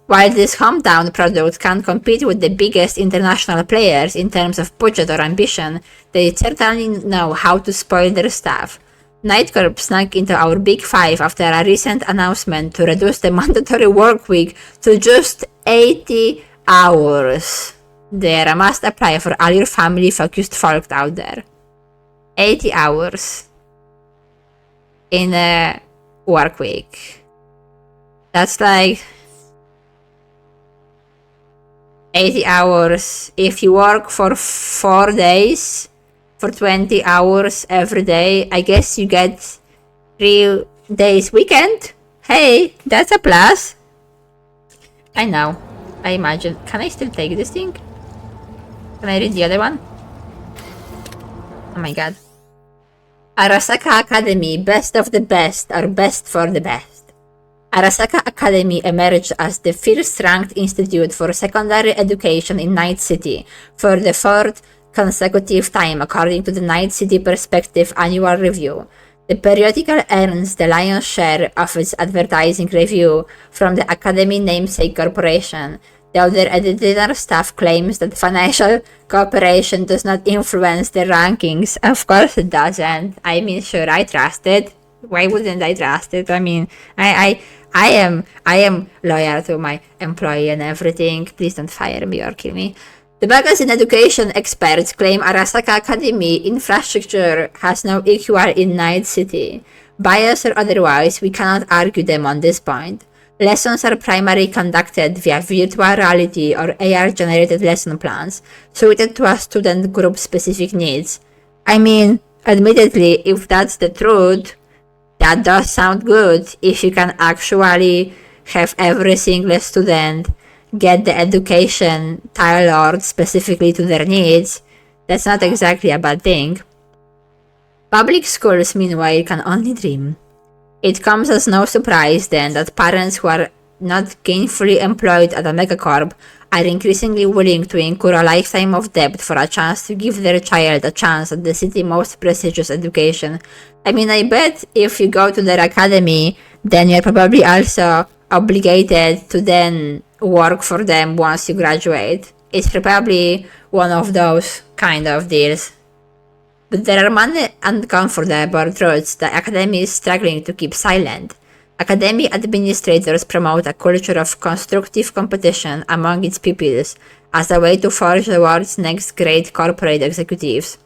While this hometown product can compete with the biggest international players in terms of budget or ambition, they certainly know how to spoil their stuff. Nightcorp snuck into our Big 5 after a recent announcement to reduce the mandatory work week to just 80 hours. They're a must apply for all your family-focused folk out there. 80 hours in a work week. That's like 80 hours. If you work for 4 days, for 20 hours every day, I guess you get 3 days weekend. Hey, that's a plus. I know. I imagine. Can I still take this thing? Can I read the other one? Oh my god. Arasaka Academy, best of the best, or best for the best. Arasaka Academy emerged as the first-ranked institute for secondary education in Night City for the 4th consecutive time, according to the Night City Perspective annual review. The periodical earns the lion's share of its advertising review from the Academy namesake corporation. The other editorial staff claims that financial cooperation does not influence the rankings. Of course it doesn't. I mean, sure, I trust it. Why wouldn't I trust it? I mean, I am loyal to my employee and everything. Please don't fire me or kill me. The magazine education experts claim Arasaka Academy infrastructure has no equal in Night City. Biased or otherwise, we cannot argue them on this point. Lessons are primarily conducted via virtual reality or AR-generated lesson plans, suited to a student group specific needs. I mean, admittedly, if that's the truth, That does sound good if you can actually have every single student get the education tailored specifically to their needs. That's not exactly a bad thing. Public schools, meanwhile, can only dream. It comes as no surprise then that parents who are not gainfully employed at a megacorp are increasingly willing to incur a lifetime of debt for a chance to give their child a chance at the city's most prestigious education. I mean, I bet if you go to their academy, then you're probably also obligated to then work for them once you graduate. It's probably one of those kind of deals. But there are many uncomfortable truths the academy is struggling to keep silent. Academy administrators promote a culture of constructive competition among its pupils as a way to forge the world's next great corporate executives.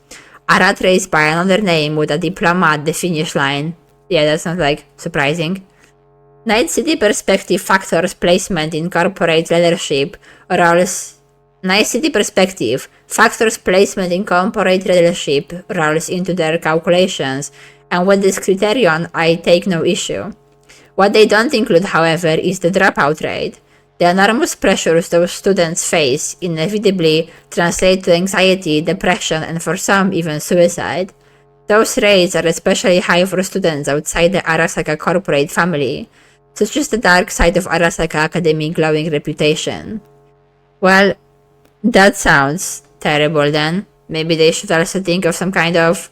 A rat race by another name with a diploma at the finish line. Yeah, that's not like surprising. Night City perspective factors placement in corporate leadership roles. Night City perspective factors placement in corporate leadership roles into their calculations, and with this criterion I take no issue. What they don't include, however, is the dropout rate. The enormous pressures those students face inevitably translate to anxiety, depression, and for some even suicide. Those rates are especially high for students outside the Arasaka corporate family, such as the dark side of Arasaka Academy's glowing reputation. Well, that sounds terrible then. Maybe they should also think of some kind of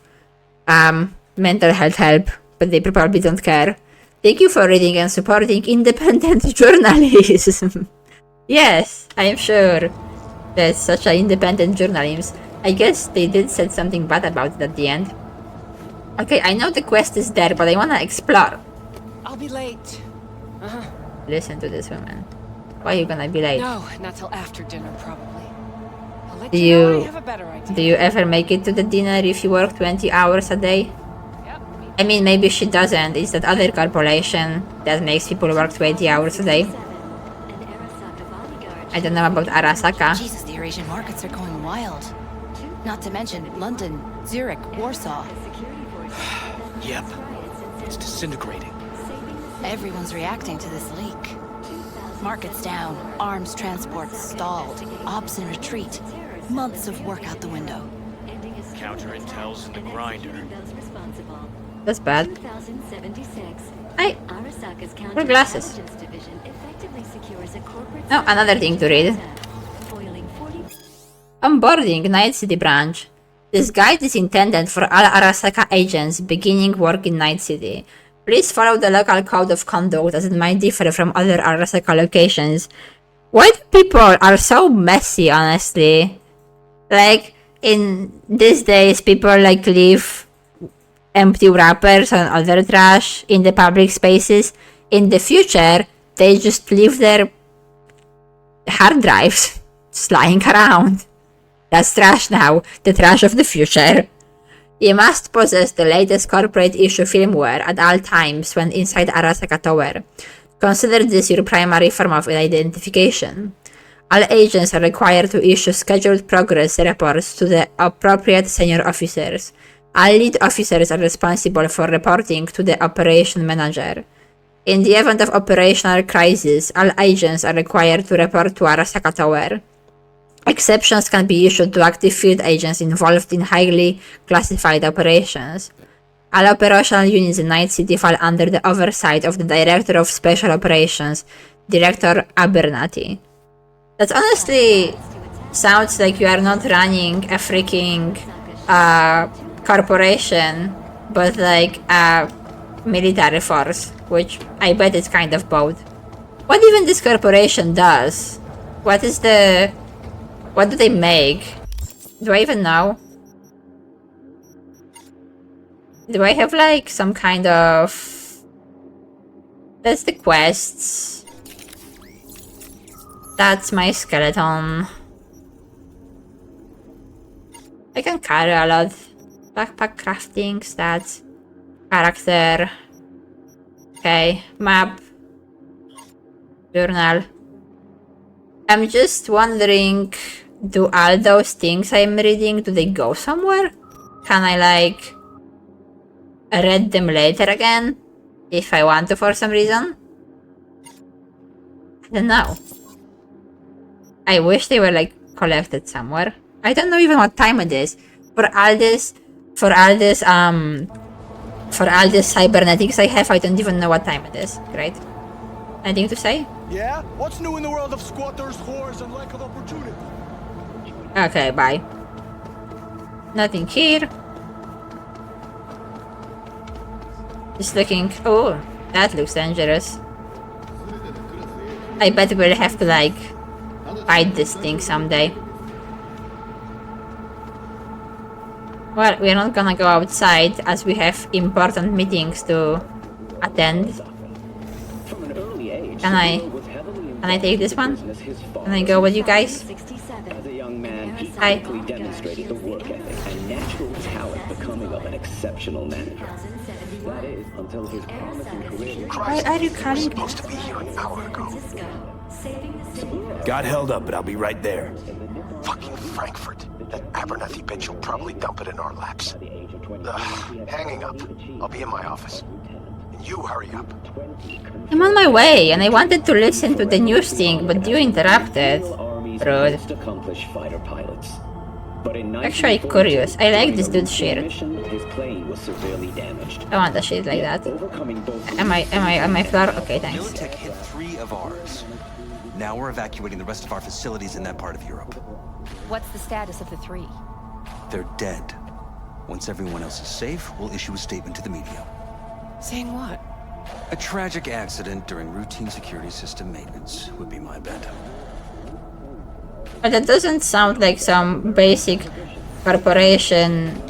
mental health help, but they probably don't care. Thank you for reading and supporting independent journalism. Yes, I am sure. That's such an independent journalism. I guess they did said something bad about it at the end. Okay, I know the quest is there, but I wanna explore. I'll be late. Listen to this woman. Why are you gonna be late? No, not till after dinner, probably. I'll let Do you know when you I have a better idea. do you ever make it to the dinner if you work 20 hours a day? Yep. I mean, maybe she doesn't. It's that other corporation that makes people work 20 hours a day. I don't know about Arasaka. Jesus, the Eurasian markets are going wild. Not to mention London, Zurich, Warsaw. Yep. It's disintegrating. Everyone's reacting to this leak. Markets down, arms transports stalled, ops in retreat. Months of work out the window. Counterintel's in the grinder. That's bad. Hey, more glasses. Oh, another thing to read. Onboarding Night City branch. This guide is intended for all Arasaka agents beginning work in Night City. Please follow the local code of conduct as it might differ from other Arasaka locations. Why do people are so messy, honestly? Like, in these days, people like leave empty wrappers and other trash in the public spaces. In the future, they just leave their hard drives just lying around. That's trash now, the trash of the future. You must possess the latest corporate issue firmware at all times when inside Arasaka Tower. Consider this your primary form of identification. All agents are required to issue scheduled progress reports to the appropriate senior officers. All lead officers are responsible for reporting to the operation manager. In the event of operational crisis, all agents are required to report to Arasaka Tower. Exceptions can be issued to active field agents involved in highly classified operations. All operational units in Night City fall under the oversight of the Director of Special Operations, Director Abernathy. That honestly sounds like you are not running a freaking corporation, but like a military force, which I bet it's kind of both. What even this corporation does? What do they make? Do I even know? Do I have like some kind of... That's the quests. That's my skeleton. I can carry a lot. Backpack crafting, stats, character. Okay, map. Journal. I'm just wondering, do all those things I'm reading, do they go somewhere? Can I like read them later again? If I want to for some reason. I don't know. I wish they were like collected somewhere. I don't know even what time it is. For all this cybernetics I have, I don't even know what time it is, right? Anything to say? Yeah? What's new in the world of squatters, whores, and lack of opportunity? Okay, bye. Nothing here. Just looking. Oh, that looks dangerous. I bet we'll have to like fight this thing someday. Well, we're not gonna go outside as we have important meetings to attend. Can I take this one? Can I go with you guys? As a young man, he Hi. quickly demonstrated the work ethic and natural talent becoming of an exceptional manager. That is, until his promising career... Why are you calling? Supposed to be here an hour ago. Got held up, but I'll be right there. Fucking Frankfurt. That Abernathy bitch will probably dump it in our laps. Hanging up. I'll be in my office. And you hurry up. I'm on my way, and I wanted to listen to the news thing, but you interrupted. Rude. accomplished fighter pilots. But in Actually curious. I like this dude's shirt. mission, his plane was severely damaged. I want a shit like that. Overcoming both Am I floor? Okay, thanks. Militech hit 3 of ours. Now we're evacuating the rest of our facilities in that part of Europe. What's the status of the 3? They're dead. Once everyone else is safe, we'll issue a statement to the media. Saying what? A tragic accident during routine security system maintenance would be my bet. But that doesn't sound like some basic corporation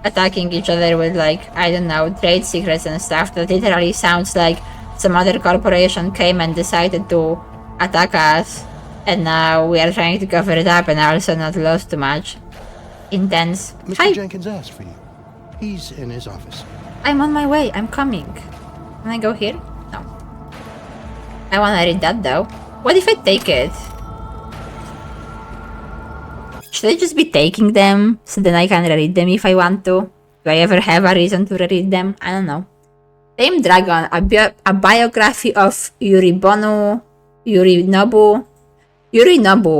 attacking each other with like, I don't know, trade secrets and stuff. That literally sounds like some other corporation came and decided to attack us, and now we are trying to cover it up and also not lost too much. Intense. Mr. Hi, Jenkins asked for you. He's in his office. I'm on my way. I'm coming. Can I go here? No. I wanna read that though. What if I take it? Should I just be taking them so then I can read them if I want to? Do I ever have a reason to read them? I don't know. Tame Dragon, a biography of Yorinobu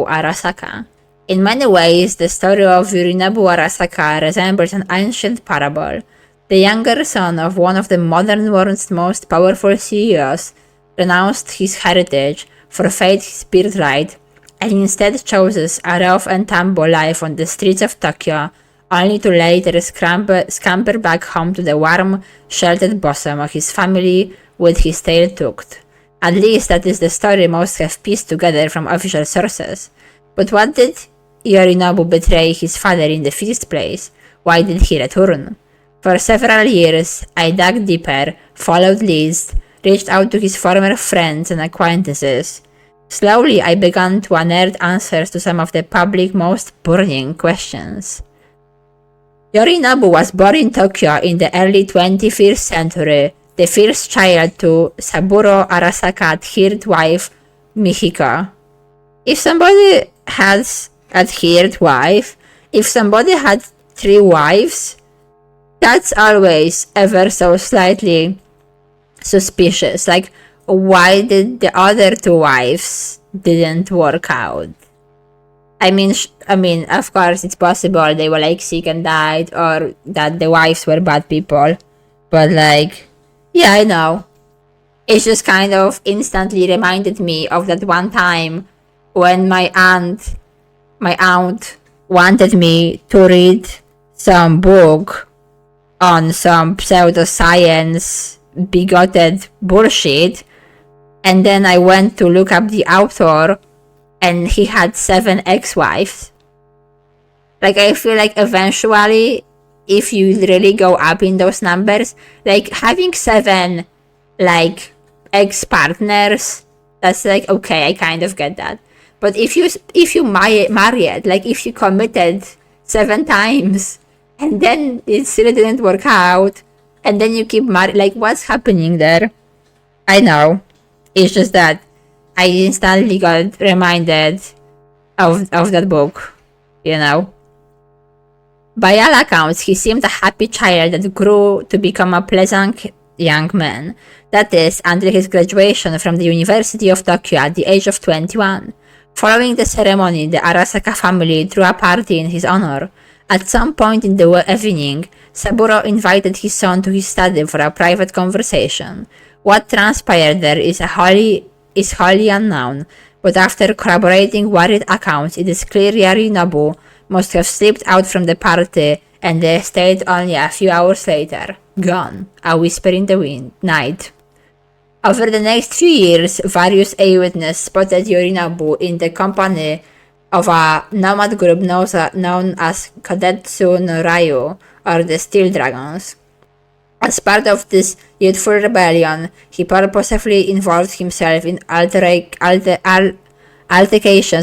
Arasaka. In many ways, the story of Yorinobu Arasaka resembles an ancient parable. The younger son of one of the modern world's most powerful CEOs renounced his heritage, forfeit his birthright, and instead chooses a rough and tumble life on the streets of Tokyo, only to later scamper back home to the warm, sheltered bosom of his family with his tail tucked. At least that is the story most have pieced together from official sources. But what did Yorinobu betray his father in the first place? Why did he return? For several years, I dug deeper, followed leads, reached out to his former friends and acquaintances. Slowly, I began to unearth answers to some of the public's most burning questions. Yorinobu was born in Tokyo in the early 21st century, the first child to Saburo Arasaka's third wife, Michiko. If somebody has a third wife, if somebody had 3 wives, that's always ever so slightly suspicious. Like, why did the other 2 wives didn't work out? I mean, of course, it's possible they were like sick and died, or that the wives were bad people. But like, yeah, I know. It just kind of instantly reminded me of that one time when my aunt wanted me to read some book on some pseudoscience bigoted bullshit, and then I went to look up the author, and he had 7 ex-wives. Like, I feel like eventually, if you really go up in those numbers, like, having 7, like, ex-partners, that's like, okay, I kind of get that. But if you married, like, if you committed 7 times, and then it still didn't work out, and then you keep married, like, what's happening there? I know. It's just that I instantly got reminded of that book, you know. By all accounts, he seemed a happy child that grew to become a pleasant young man. That is, until his graduation from the University of Tokyo at the age of 21. Following the ceremony, the Arasaka family threw a party in his honor. At some point in the evening, Saburo invited his son to his study for a private conversation. What transpired there is wholly unknown, but after corroborating worried accounts, it is clear Yorinobu must have slipped out from the party and they stayed only a few hours later. Gone. A whisper in the night. Over the next few years, various eyewitnesses spotted Yorinobu in the company of a nomad group known as Kadetsu no Ryu, or the Steel Dragons. As part of this youthful rebellion, he purposefully involved himself in altercations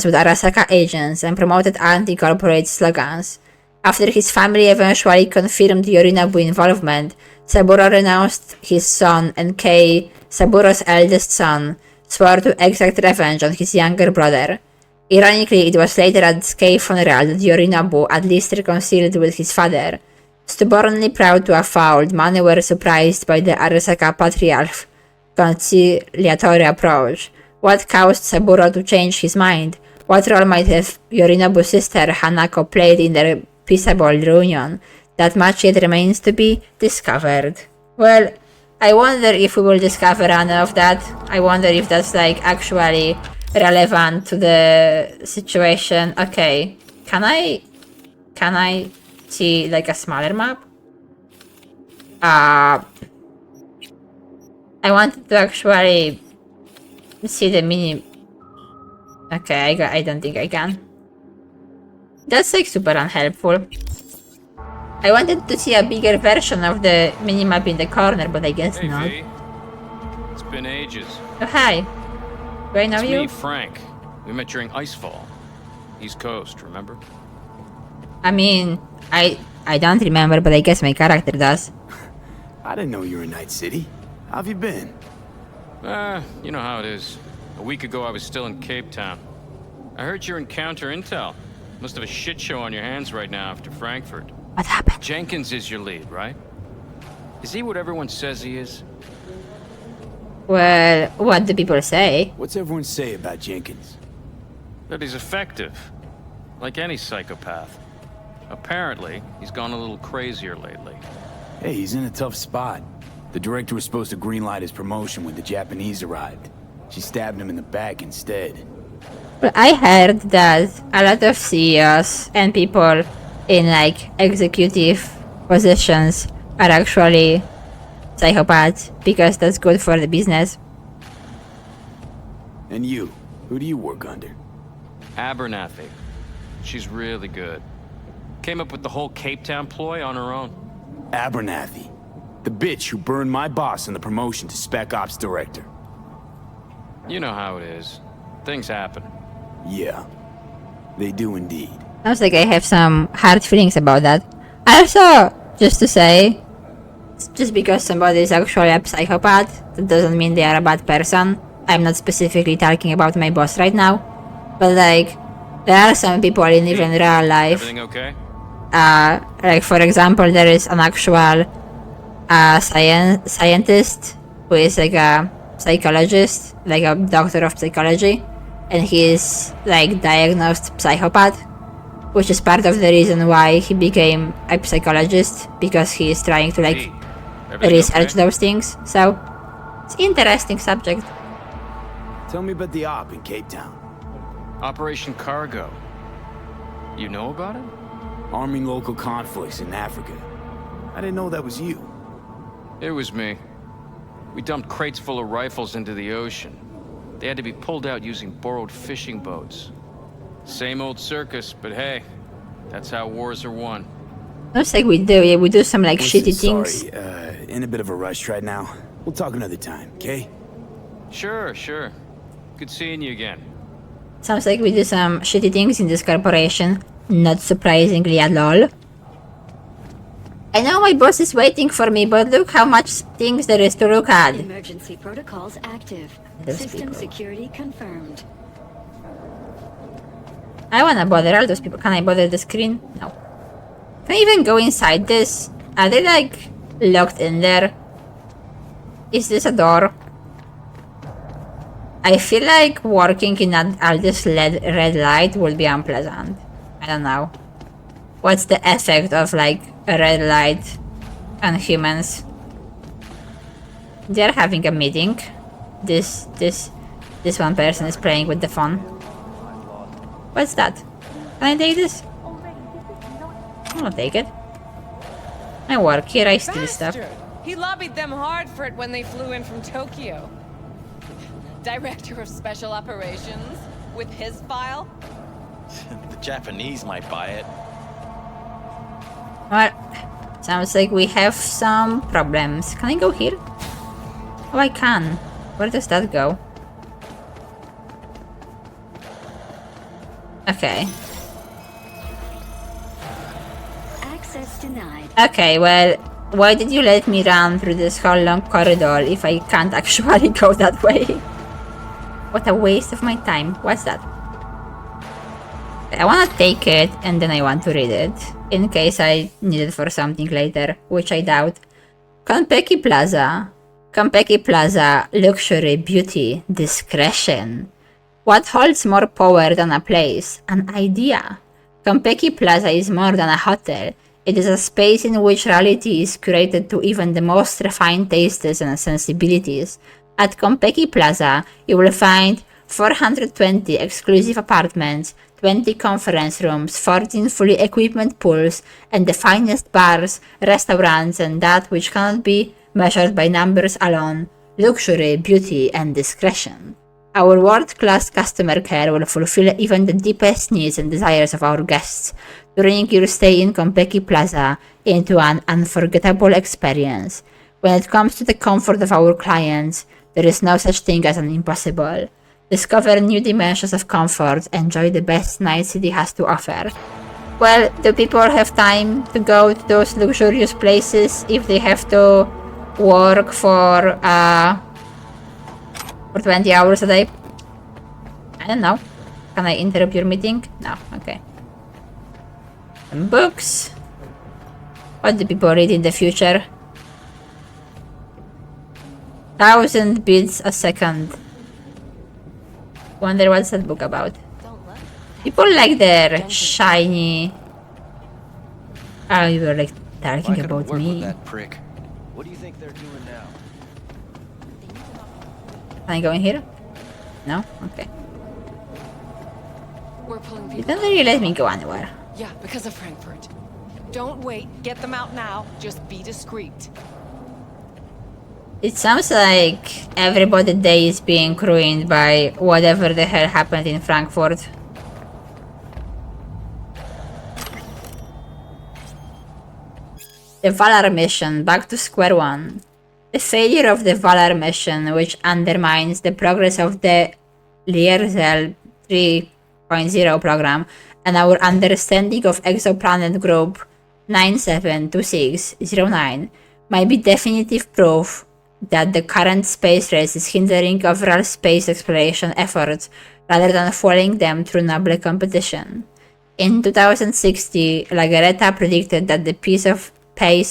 with Arasaka agents and promoted anti-corporate slogans. After his family eventually confirmed Yorinobu's involvement, Saburo renounced his son and Kei, Saburo's eldest son, swore to exact revenge on his younger brother. Ironically, it was later at Kei's funeral that Yorinobu at least reconciled with his father. Stubbornly proud to have fouled, many were surprised by the Arasaka patriarch's conciliatory approach. What caused Saburo to change his mind? What role might have Yorinobu's sister Hanako played in their peaceable reunion? That much yet remains to be discovered. Well, I wonder if we will discover any of that. I wonder if that's like actually relevant to the situation. Okay, can I see like a smaller map? I wanted to actually see the mini. Okay, I don't think I can. That's like super unhelpful. I wanted to see a bigger version of the minimap in the corner, but I guess Hey, not. V. It's been ages. Oh, hi. Do I know It's you? me, Frank. We met during Icefall. East Coast, remember? I mean, I don't remember, but I guess my character does. I didn't know you were in Night City. How have you been? You know how it is. A week ago, I was still in Cape Town. I heard you're in counter intel. Must have a shit show on your hands right now after Frankfurt. What happened? Jenkins is your lead, right? Is he what everyone says he is? Well, what do people say? What's everyone say about Jenkins? That he's effective. Like any psychopath. Apparently, he's gone a little crazier lately. Hey, he's in a tough spot. The director was supposed to greenlight his promotion when the Japanese arrived. She stabbed him in the back instead. Well, I heard that a lot of CEOs and people in like executive positions are actually psychopaths because that's good for the business. And you? Who do you work under? Abernathy. She's really good. Came up with the whole Cape Town ploy on her own. Abernathy. The bitch who burned my boss in the promotion to Spec Ops Director. You know how it is. Things happen. Yeah. They do indeed. Sounds like I have some hard feelings about that. Also, just to say, just because somebody is actually a psychopath, that doesn't mean they are a bad person. I'm not specifically talking about my boss right now, but like, there are some people in even real life. Everything okay? Like for example, there is an actual scientist who is like a psychologist, like a doctor of psychology, and he is like diagnosed psychopath, which is part of the reason why he became a psychologist, because he is trying to like research those things. So it's interesting subject. Tell me about the op in Cape Town. Operation Cargo. You know about it? Arming local conflicts in Africa. I didn't know that was you. It was me. We dumped crates full of rifles into the ocean. They had to be pulled out using borrowed fishing boats. Same old circus, but hey, that's how wars are won. Looks like we do some like Listen, shitty things. Sorry, in a bit of a rush right now. We'll talk another time, okay? Sure. Good seeing you again. Sounds like we do some shitty things in this corporation. Not surprisingly at all. I know my boss is waiting for me, but look how much things there is to look at. Emergency protocols active. Those System people. security confirmed. I wanna bother all those people. Can I bother the screen? No. Can I even go inside this? Are they like locked in there? Is this a door? I feel like working in all this red light will be unpleasant. I don't know. What's the effect of like a red light on humans? They're having a meeting. This one person is playing with the phone. What's that? Can I take this? I'll take it. I work here, I steal stuff. He lobbied them hard for it when they flew in from Tokyo. Director of Special Operations with his file? The Japanese might buy it. Well, sounds like we have some problems. Can I go here? Oh, I can. Where does that go? Okay. Access denied. Okay, well, why did you let me run through this whole long corridor if I can't actually go that way? What a waste of my time. What's that? I want to take it and then I want to read it in case I need it for something later, which I doubt. Konpeki Plaza. Konpeki Plaza, luxury, beauty, discretion. What holds more power than a place? An idea. Konpeki Plaza is more than a hotel. It is a space in which reality is curated to even the most refined tastes and sensibilities. At Konpeki Plaza, you will find 420 exclusive apartments, 20 conference rooms, 14 fully equipped pools, and the finest bars, restaurants, and that which cannot be measured by numbers alone, luxury, beauty, and discretion. Our world-class customer care will fulfill even the deepest needs and desires of our guests, turning your stay in Konpeki Plaza into an unforgettable experience. When it comes to the comfort of our clients, there is no such thing as an impossible. Discover new dimensions of comfort, enjoy the best Night City has to offer. Well, do people have time to go to those luxurious places if they have to work for 20 hours a day? I don't know. Can I interrupt your meeting? No, okay. Some books. What do people read in the future? 1,000 bits a second. Wonder what's that book about. People like their shiny... Oh, you were like talking about me. That prick. What do you think they're doing now? Can I go in here? No? Okay. We're pulling You people. don't really let me go anywhere. Yeah, because of Frankfurt. Don't wait. Get them out now. Just be discreet. It sounds like everybody's day is being ruined by whatever the hell happened in Frankfurt. The Valor mission, back to square one. The failure of the Valor mission, which undermines the progress of the Leerzell 3.0 program and our understanding of exoplanet group 972609, might be definitive proof that the current space race is hindering overall space exploration efforts rather than fueling them through noble competition. In 2060, Lagaretta predicted that the pace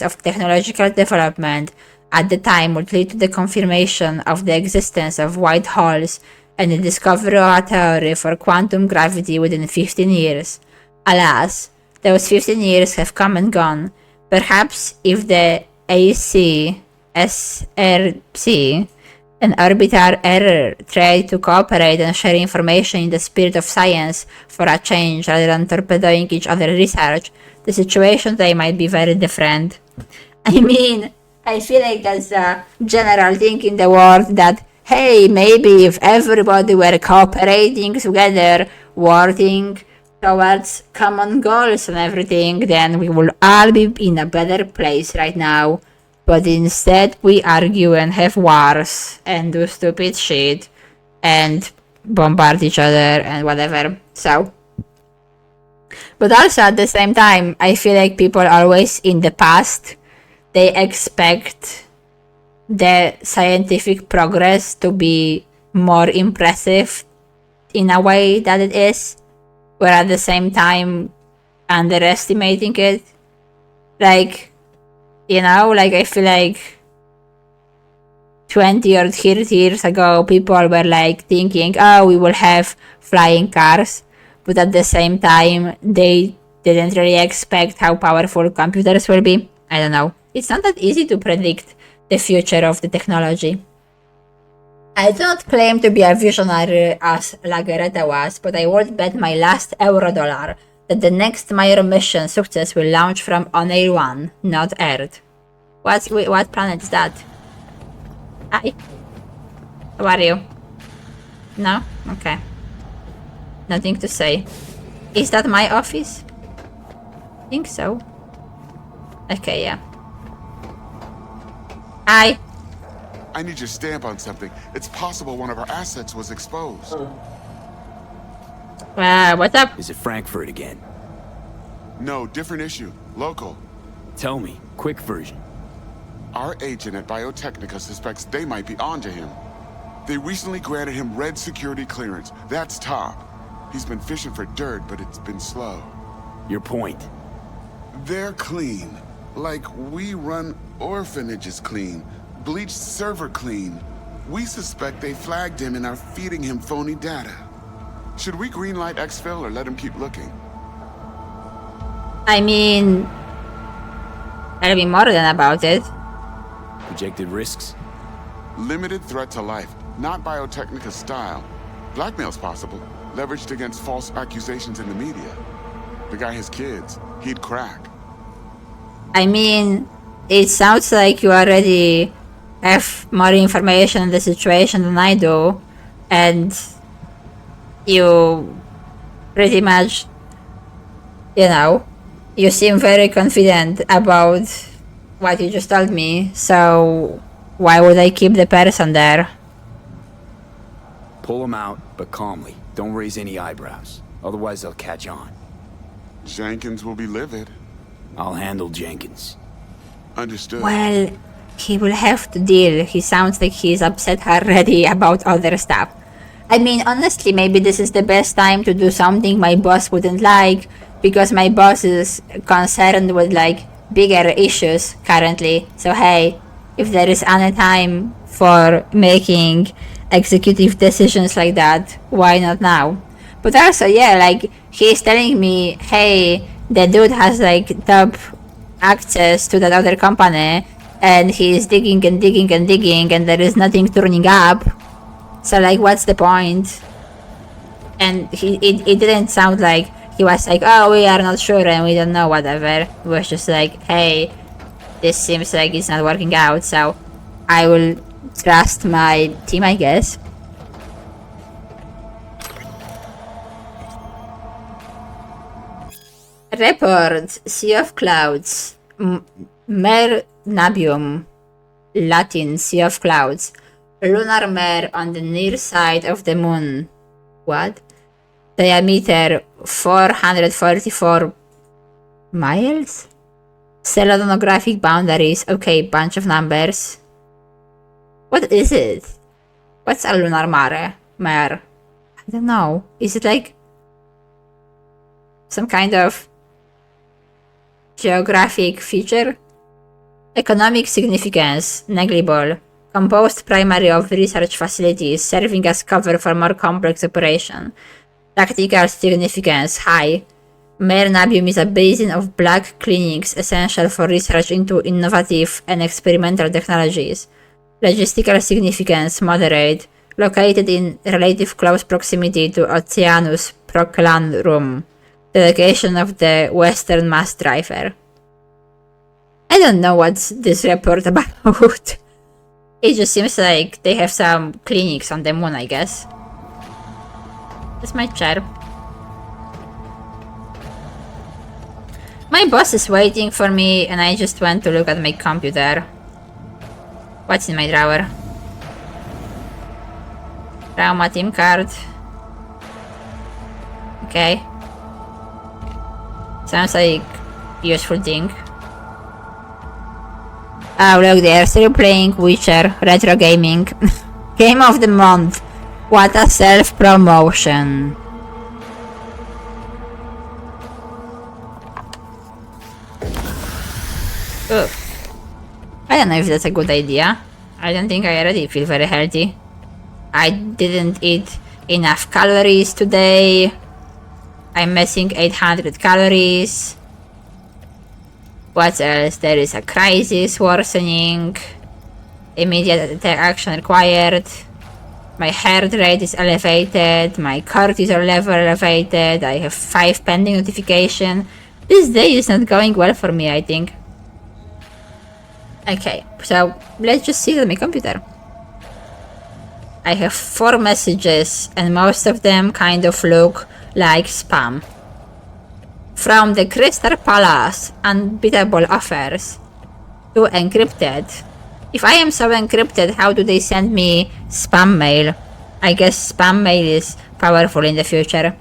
of technological development at the time would lead to the confirmation of the existence of white holes and the discovery of a theory for quantum gravity within 15 years. Alas, those 15 years have come and gone. Perhaps if the SRC and Orbital Error try to cooperate and share information in the spirit of science for a change rather than torpedoing each other's research, the situation today might be very different. I mean, I feel like that's a general thing in the world that, hey, maybe if everybody were cooperating together, working towards common goals and everything, then we will all be in a better place right now. But instead, we argue and have wars and do stupid shit and bombard each other and whatever. So, but also at the same time, I feel like people always in the past, they expect the scientific progress to be more impressive in a way that it is, where at the same time underestimating it. Like, you know, like I feel like 20 or 30 years ago, people were like thinking, oh, we will have flying cars, but at the same time, they didn't really expect how powerful computers will be. I don't know. It's not that easy to predict the future of the technology. I do not claim to be a visionary as Lageretta was, but I would bet my last euro-dollar that the next Major mission success will launch from Oneir 1, not Earth. What planet is that? Hi. How are you? No? Okay. Nothing to say. Is that my office? I think so. Okay, yeah. Hi. I need your stamp on something. It's possible one of our assets was exposed. What's up? Is it Frankfurt again? No, different issue. Local. Tell me. Quick version. Our agent at Biotechnica suspects they might be onto him. They recently granted him red security clearance. That's top. He's been fishing for dirt, but it's been slow. Your point? They're clean. Like we run orphanages clean. Bleached server clean. We suspect they flagged him and are feeding him phony data. Should we greenlight exfil or let him keep looking? I mean, I'll be more than about it. Projected risks? Limited threat to life, not Biotechnica style. Blackmail's possible, leveraged against false accusations in the media. The guy has kids. He'd crack. I mean, it sounds like you already have more information on the situation than I do, and you pretty much, you seem very confident about what you just told me, so why would I keep the person there? Pull him out, but calmly. Don't raise any eyebrows. Otherwise they'll catch on. Jenkins will be livid. I'll handle Jenkins. Understood. Well, he will have to deal. He sounds like he's upset already about other stuff. I mean, honestly, maybe this is the best time to do something my boss wouldn't like, because my boss is concerned with, bigger issues currently. So hey, if there is any time for making executive decisions like that, why not now? But also, yeah, he's telling me, hey, the dude has, top access to that other company, and he's digging and digging and digging, and there is nothing turning up. So, what's the point? And it didn't sound like he was oh, we are not sure and we don't know, whatever. It was just hey, this seems like it's not working out, so I will trust my team, I guess. Report, Sea of Clouds, Mare Nabium, Latin, Sea of Clouds, lunar mare on the near side of the moon. What? Diameter 444 miles? Selenographic boundaries, okay, bunch of numbers. What is it? What's a lunar mare? I don't know. Is it some kind of geographic feature? Economic significance, negligible. Composed primarily of research facilities, serving as cover for more complex operation. Tactical significance, high. Mare Nabium is a basin of black clinics essential for research into innovative and experimental technologies. Logistical significance, moderate. Located in relative close proximity to Oceanus Proclarum, the location of the western mass driver. I don't know what's this report about. It just seems like they have some clinics on the moon, I guess. That's my chair. My boss is waiting for me and I just went to look at my computer. What's in my drawer? Trauma team card. Okay. Sounds like useful thing. Oh look, they are still playing Witcher Retro Gaming. Game of the month. What a self-promotion. Ugh. I don't know if that's a good idea. I don't think I already feel very healthy. I didn't eat enough calories today. I'm missing 800 calories. What else? There is a crisis worsening. Immediate action required. My heart rate is elevated. My cortisol level elevated. I have 5 pending notifications. This day is not going well for me, I think. Okay, so let's just see on my computer. I have 4 messages and most of them kind of look like spam. From the Crystal Palace, unbeatable offers. To encrypted. If I am so encrypted, how do they send me spam mail? I guess spam mail is powerful in the future.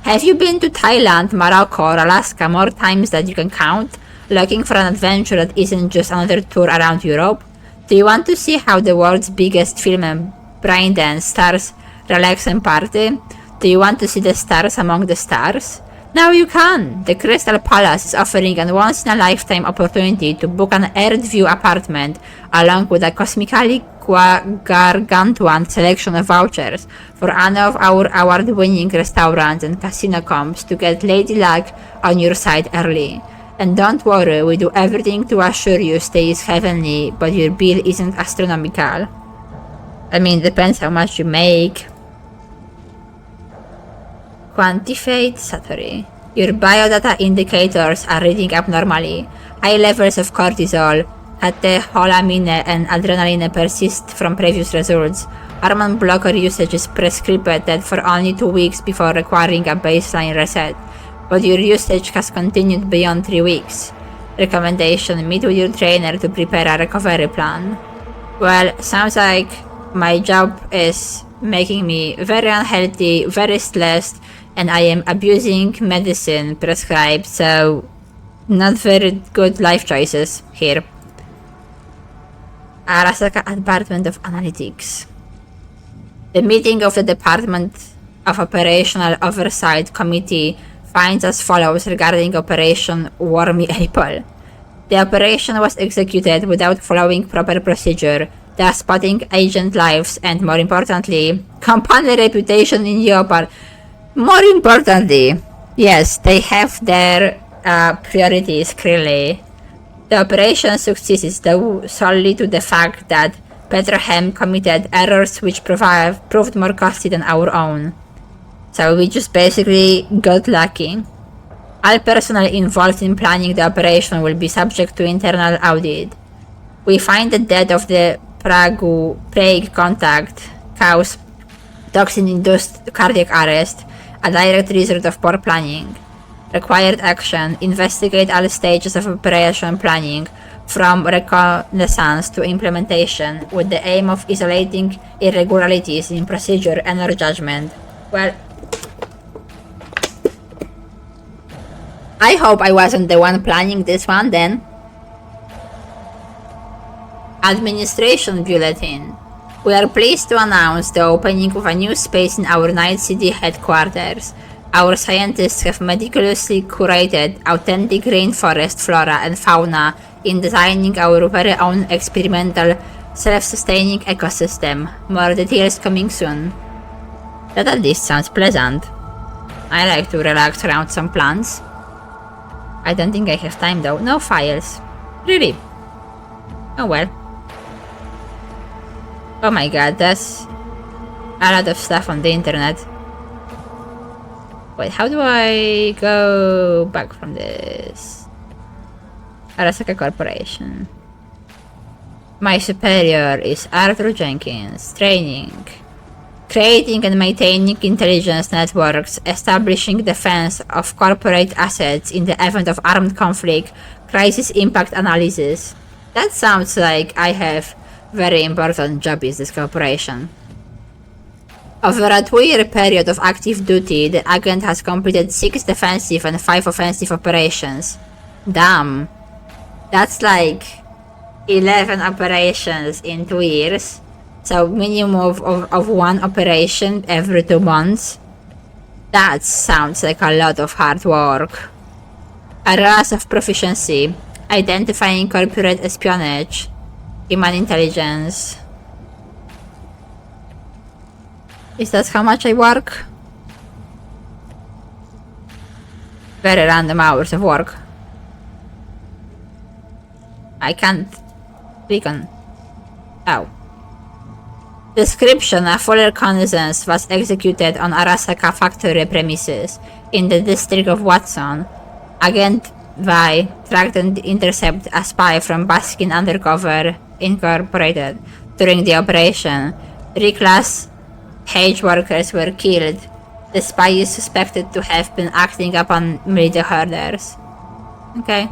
Have you been to Thailand, Morocco, or Alaska more times than you can count? Looking for an adventure that isn't just another tour around Europe? Do you want to see how the world's biggest film and brain dance stars relax and party? Do you want to see the stars among the stars? Now you can! The Crystal Palace is offering a once-in-a-lifetime opportunity to book an Earth-view apartment along with a cosmically gargantuan selection of vouchers for any of our award-winning restaurants and casino comps to get Lady Luck on your side early. And don't worry, we do everything to assure you stay is heavenly, but your bill isn't astronomical. I mean, depends how much you make. Quantified Satori. Your biodata indicators are reading abnormally. High levels of cortisol, catecholamine and adrenaline persist from previous results. Hormone blocker usage is prescribed for only 2 weeks before requiring a baseline reset, but your usage has continued beyond 3 weeks. Recommendation: meet with your trainer to prepare a recovery plan. Well, sounds like my job is making me very unhealthy, very stressed, and I am abusing medicine prescribed, so not very good life choices here. Arasaka Department of Analytics. The meeting of the Department of Operational Oversight Committee finds as follows regarding Operation Wormy Apple. The operation was executed without following proper procedure, thus spotting agent lives and, more importantly, company reputation in Yopal. More importantly, yes, they have their priorities clearly. The operation succeeds due solely to the fact that Petrochem committed errors which proved more costly than our own. So we just basically got lucky. All personnel involved in planning the operation will be subject to internal audit. We find the death of the plague contact caused toxin-induced cardiac arrest, a direct result of poor planning. Required action: investigate all stages of operation planning, from reconnaissance to implementation, with the aim of isolating irregularities in procedure and/or judgment. Well, I hope I wasn't the one planning this one then. Administration Bulletin. We are pleased to announce the opening of a new space in our Night City headquarters. Our scientists have meticulously curated authentic rainforest flora and fauna in designing our very own experimental, self-sustaining ecosystem. More details coming soon. That at least sounds pleasant. I like to relax around some plants. I don't think I have time though. No files. Really? Oh well. Oh my god, that's a lot of stuff on the internet. Wait, how do I go back from this? Arasaka Corporation. My superior is Arthur Jenkins. Training. Creating and maintaining intelligence networks, establishing defense of corporate assets in the event of armed conflict, crisis impact analysis. That sounds like I have very important job in this corporation. Over a 2-year period of active duty, the agent has completed 6 defensive and 5 offensive operations. Damn. That's like 11 operations in 2 years. So minimum of 1 operation every 2 months. That sounds like a lot of hard work. Areas of proficiency: identifying corporate espionage, human intelligence. Is that how much I work? Very random hours of work. I can't click on. Oh. Description: a full reconnaissance was executed on Arasaka factory premises in the district of Watson. Agent Y tracked and intercepted a spy from Baskin Undercover Incorporated. During the operation, 3 Class H workers were killed. The spy is suspected to have been acting upon military orders. Okay.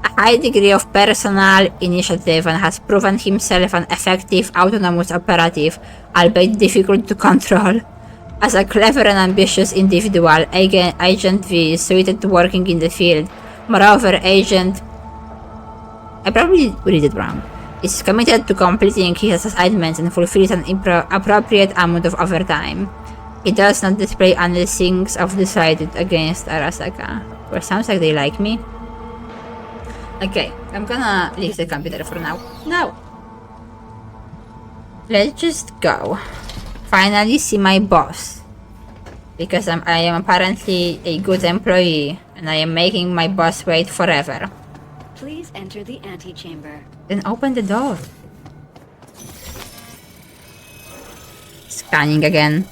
A high degree of personal initiative and has proven himself an effective autonomous operative, albeit difficult to control. As a clever and ambitious individual, Agent V is suited to working in the field. Moreover, I probably read it wrong. Is committed to completing his assignments and fulfills an appropriate amount of overtime. He does not display any things of decided against Arasaka. Well, sounds like they like me. Okay, I'm gonna leave the computer for now. No! Let's just go. Finally see my boss. Because I am apparently a good employee, and I am making my boss wait forever. Please enter the antechamber. Then open the door. Scanning again.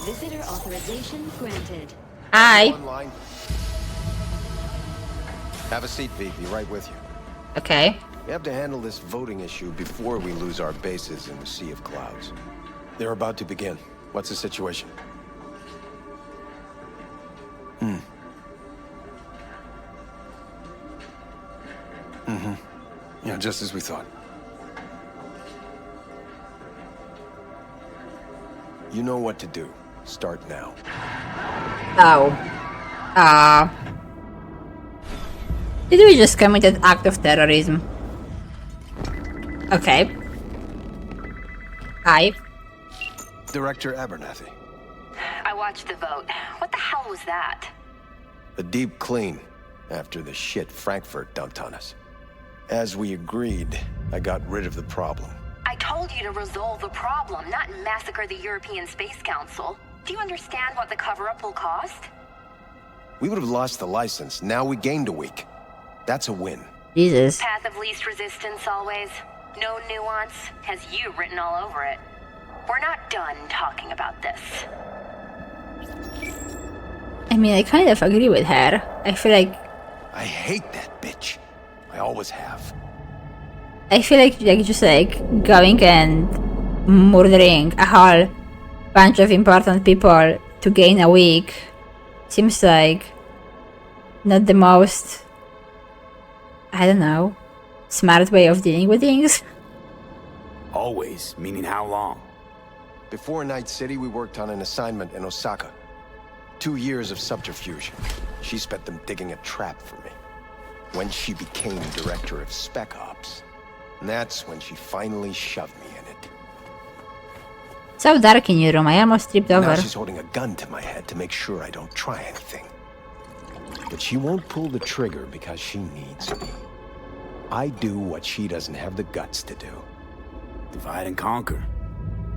Visitor authorization granted. Hi! Online. Have a seat, V. Be right with you. Okay. We have to handle this voting issue before we lose our bases in the Sea of Clouds. They're about to begin. What's the situation? Yeah, just as we thought. You know what to do. Start now. Oh. Did we just commit an act of terrorism? Okay. Hi. Director Abernathy. I watched the vote. What the hell was that? A deep clean after the shit Frankfurt dumped on us. As we agreed, I got rid of the problem. I told you to resolve the problem, not massacre the European Space Council. Do you understand what the cover-up will cost? We would have lost the license. Now we gained a week. That's a win. Jesus. Path of least resistance always. No nuance. Has you written all over it. We're not done talking about this. I mean, I kind of agree with her. I feel like... I hate that bitch. I always have. I feel like just going and murdering a whole bunch of important people to gain a week seems like not the most, I don't know, smart way of dealing with things. Always, meaning how long? Before Night City, we worked on an assignment in Osaka. 2 years of subterfuge. She spent them digging a trap for me. When she became director of Spec Ops, and that's when she finally shoved me in it. So dark in your room, I almost tripped over. Now she's holding a gun to my head to make sure I don't try anything. But she won't pull the trigger because she needs me. I do what she doesn't have the guts to do. Divide and conquer.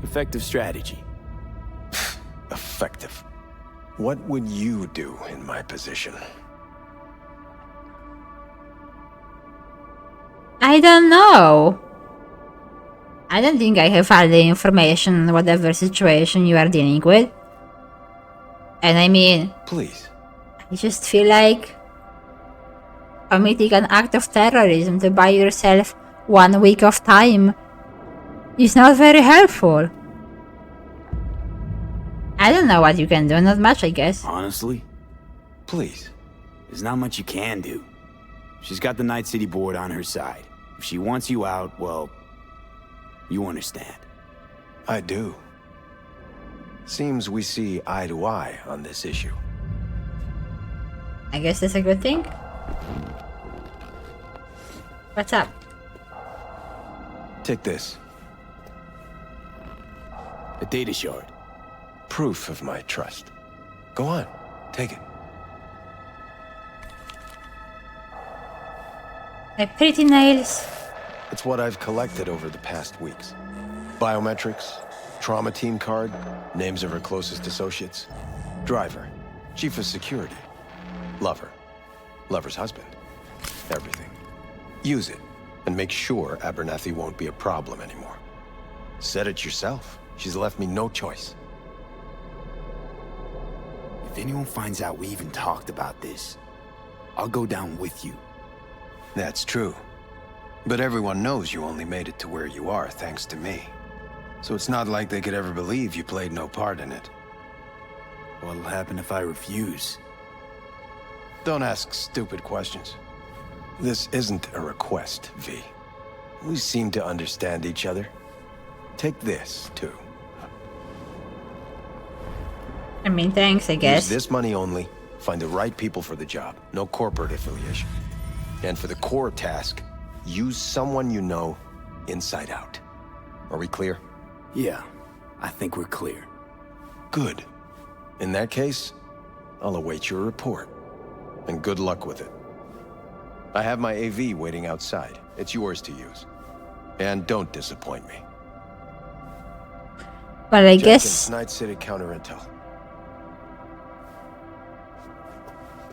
Effective strategy. Effective. What would you do in my position? I don't know. I don't think I have all the information on whatever situation you are dealing with. And I mean... Please. I just feel like committing an act of terrorism to buy yourself 1 week of time is not very helpful. I don't know what you can do, not much I guess. Honestly? Please. There's not much you can do. She's got the Night City board on her side. If she wants you out, well, you understand. I do. Seems we see eye to eye on this issue. I guess that's a good thing. What's up? Take this. A data shard. Proof of my trust. Go on, take it. My pretty nails. It's what I've collected over the past weeks. Biometrics, trauma team card, names of her closest associates, driver, chief of security, lover, lover's husband, everything. Use it, and make sure Abernathy won't be a problem anymore. Said it yourself. She's left me no choice. If anyone finds out we even talked about this, I'll go down with you. That's true. But everyone knows you only made it to where you are thanks to me. So it's not like they could ever believe you played no part in it. What'll happen if I refuse? Don't ask stupid questions. This isn't a request, V. We seem to understand each other. Take this, too. I mean, thanks, I guess. Use this money only. Find the right people for the job. No corporate affiliation. And for the core task, use someone you know inside out. Are we clear? Yeah, I think we're clear. Good. In that case, I'll await your report. And good luck with it. I have my AV waiting outside. It's yours to use. And don't disappoint me. Well, I Jenkins, guess Night City Counter Intel.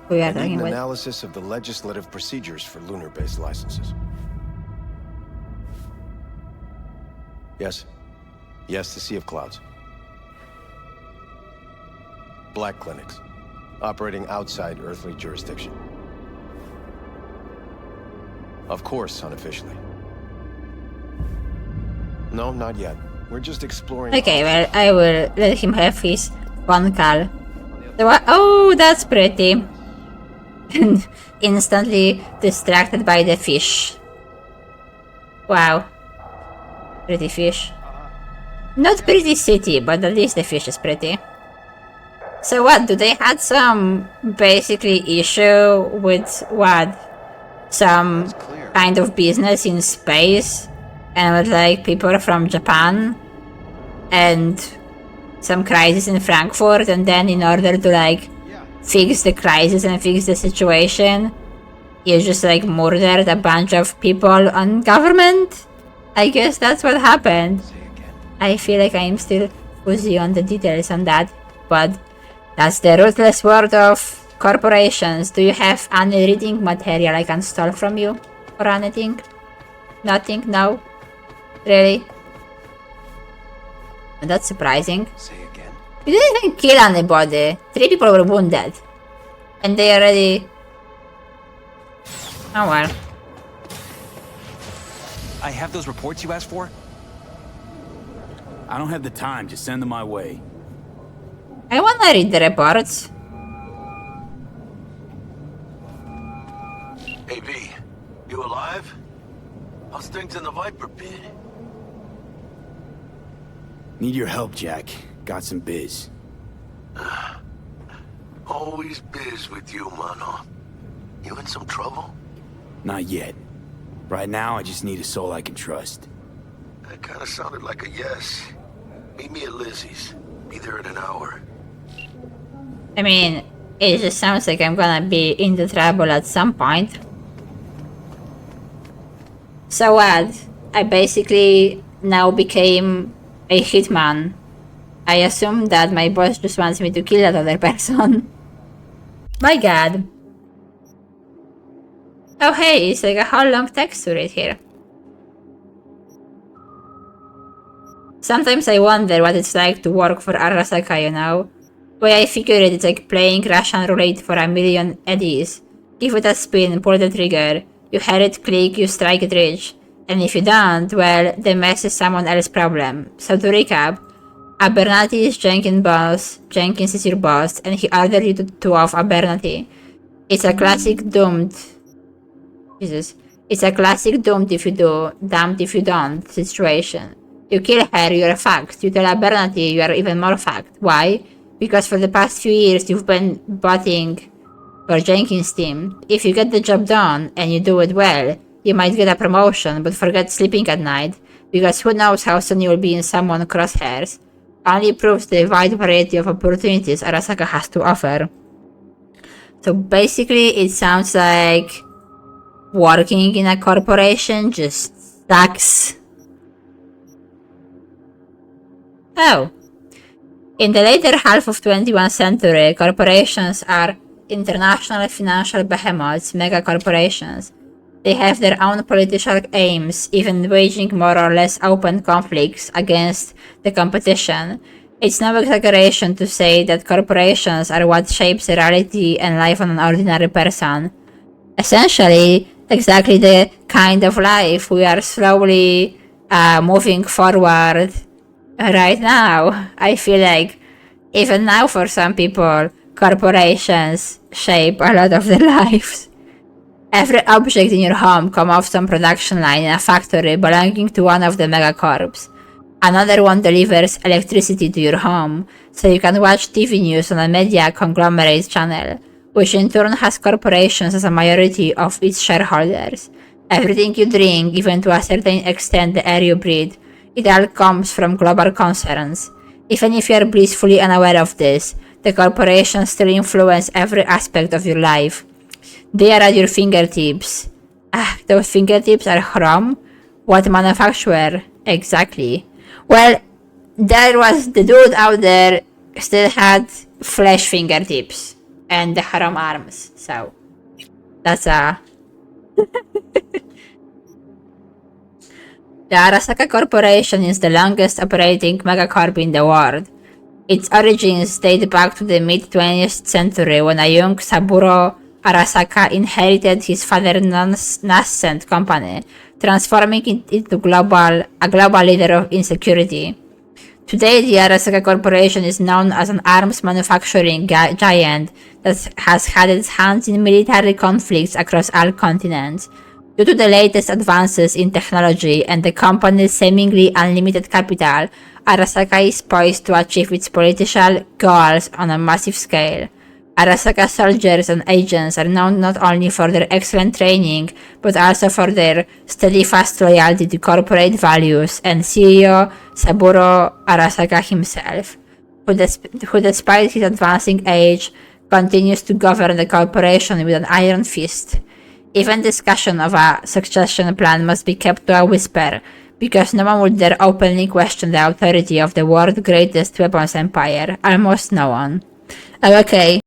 we are I need talking an about. analysis of the legislative procedures for lunar-based licenses. Yes. Yes, the Sea of Clouds. Black clinics. Operating outside earthly jurisdiction. Of course, unofficially. No, not yet. We're just exploring... Okay, well, I will let him have his phone call. Oh, that's pretty. Instantly distracted by the fish. Wow. Pretty fish. Not pretty city, but at least the fish is pretty. So what, do they had some basically issue with what? Some kind of business in space? And with like people from Japan? And some crisis in Frankfurt, and then in order to like fix the crisis and fix the situation, you just like murdered a bunch of people on government? I guess that's what happened. I feel like I'm still fuzzy on the details on that, but that's the ruthless world of corporations. Do you have any reading material I can steal from you? Or anything? Nothing? No? Really? That's surprising. You didn't even kill anybody. 3 people were wounded. And they already... Oh well. I have those reports you asked for? I don't have the time. Just send them my way. I wanna read the reports. Hey, V. You alive? How's things in the Viper pit? Need your help, Jack. Got some biz. Always biz with you, mano. You in some trouble? Not yet. Right now, I just need a soul I can trust. That kind of sounded like a yes. Meet me at Lizzie's. Be there in an hour. I mean, it just sounds like I'm gonna be into trouble at some point. So what? I basically now became a hitman. I assume that my boss just wants me to kill that other person. My god. Oh hey, it's like a whole long text to read here. Sometimes I wonder what it's like to work for Arasaka, you know? The way I figure it, it's like playing Russian roulette for a million eddies. Give it a spin, pull the trigger. You hear it click, you strike it rich. And if you don't, well, the mess is someone else's problem. So to recap, Abernathy is Jenkins' boss, Jenkins is your boss, and he ordered you to off Abernathy. It's a classic doomed... Jesus. It's a classic doomed if you do, damned if you don't situation. You kill her, you're fucked. You tell Abernathy, you are even more fucked. Why? Because for the past few years you've been botting for Jenkins' team. If you get the job done, and you do it well, you might get a promotion, but forget sleeping at night, because who knows how soon you will be in someone's crosshairs. Only proves the wide variety of opportunities Arasaka has to offer. So basically it sounds like working in a corporation, just Tax. Oh. In the later half of 21st century, corporations are international financial behemoths, mega corporations. They have their own political aims, even waging more or less open conflicts against the competition. It's no exaggeration to say that corporations are what shapes the reality and life of an ordinary person. Essentially, exactly the kind of life we are slowly moving forward right now. I feel like even now for some people, corporations shape a lot of their lives. Every object in your home comes off some production line in a factory belonging to one of the megacorps. Another one delivers electricity to your home, so you can watch TV news on a media conglomerate channel, which in turn has corporations as a majority of its shareholders. Everything you drink, even to a certain extent the air you breathe, it all comes from global concerns. Even if you are blissfully unaware of this, the corporations still influence every aspect of your life. They are at your fingertips. Those fingertips are chrome? What manufacturer? Exactly. Well, there was the dude out there still had flesh fingertips and the chrome arms, so that's a... The Arasaka Corporation is the longest operating megacorp in the world. Its origins date back to the mid-20th century when a young Saburo Arasaka inherited his father's nascent company, transforming it into a global leader of insecurity. Today, the Arasaka Corporation is known as an arms manufacturing giant that has had its hands in military conflicts across all continents. Due to the latest advances in technology and the company's seemingly unlimited capital, Arasaka is poised to achieve its political goals on a massive scale. Arasaka soldiers and agents are known not only for their excellent training, but also for their steadfast loyalty to corporate values, and CEO Saburo Arasaka himself, who despite his advancing age, continues to govern the corporation with an iron fist. Even discussion of a succession plan must be kept to a whisper, because no one would dare openly question the authority of the world's greatest weapons empire. Almost no one. Okay.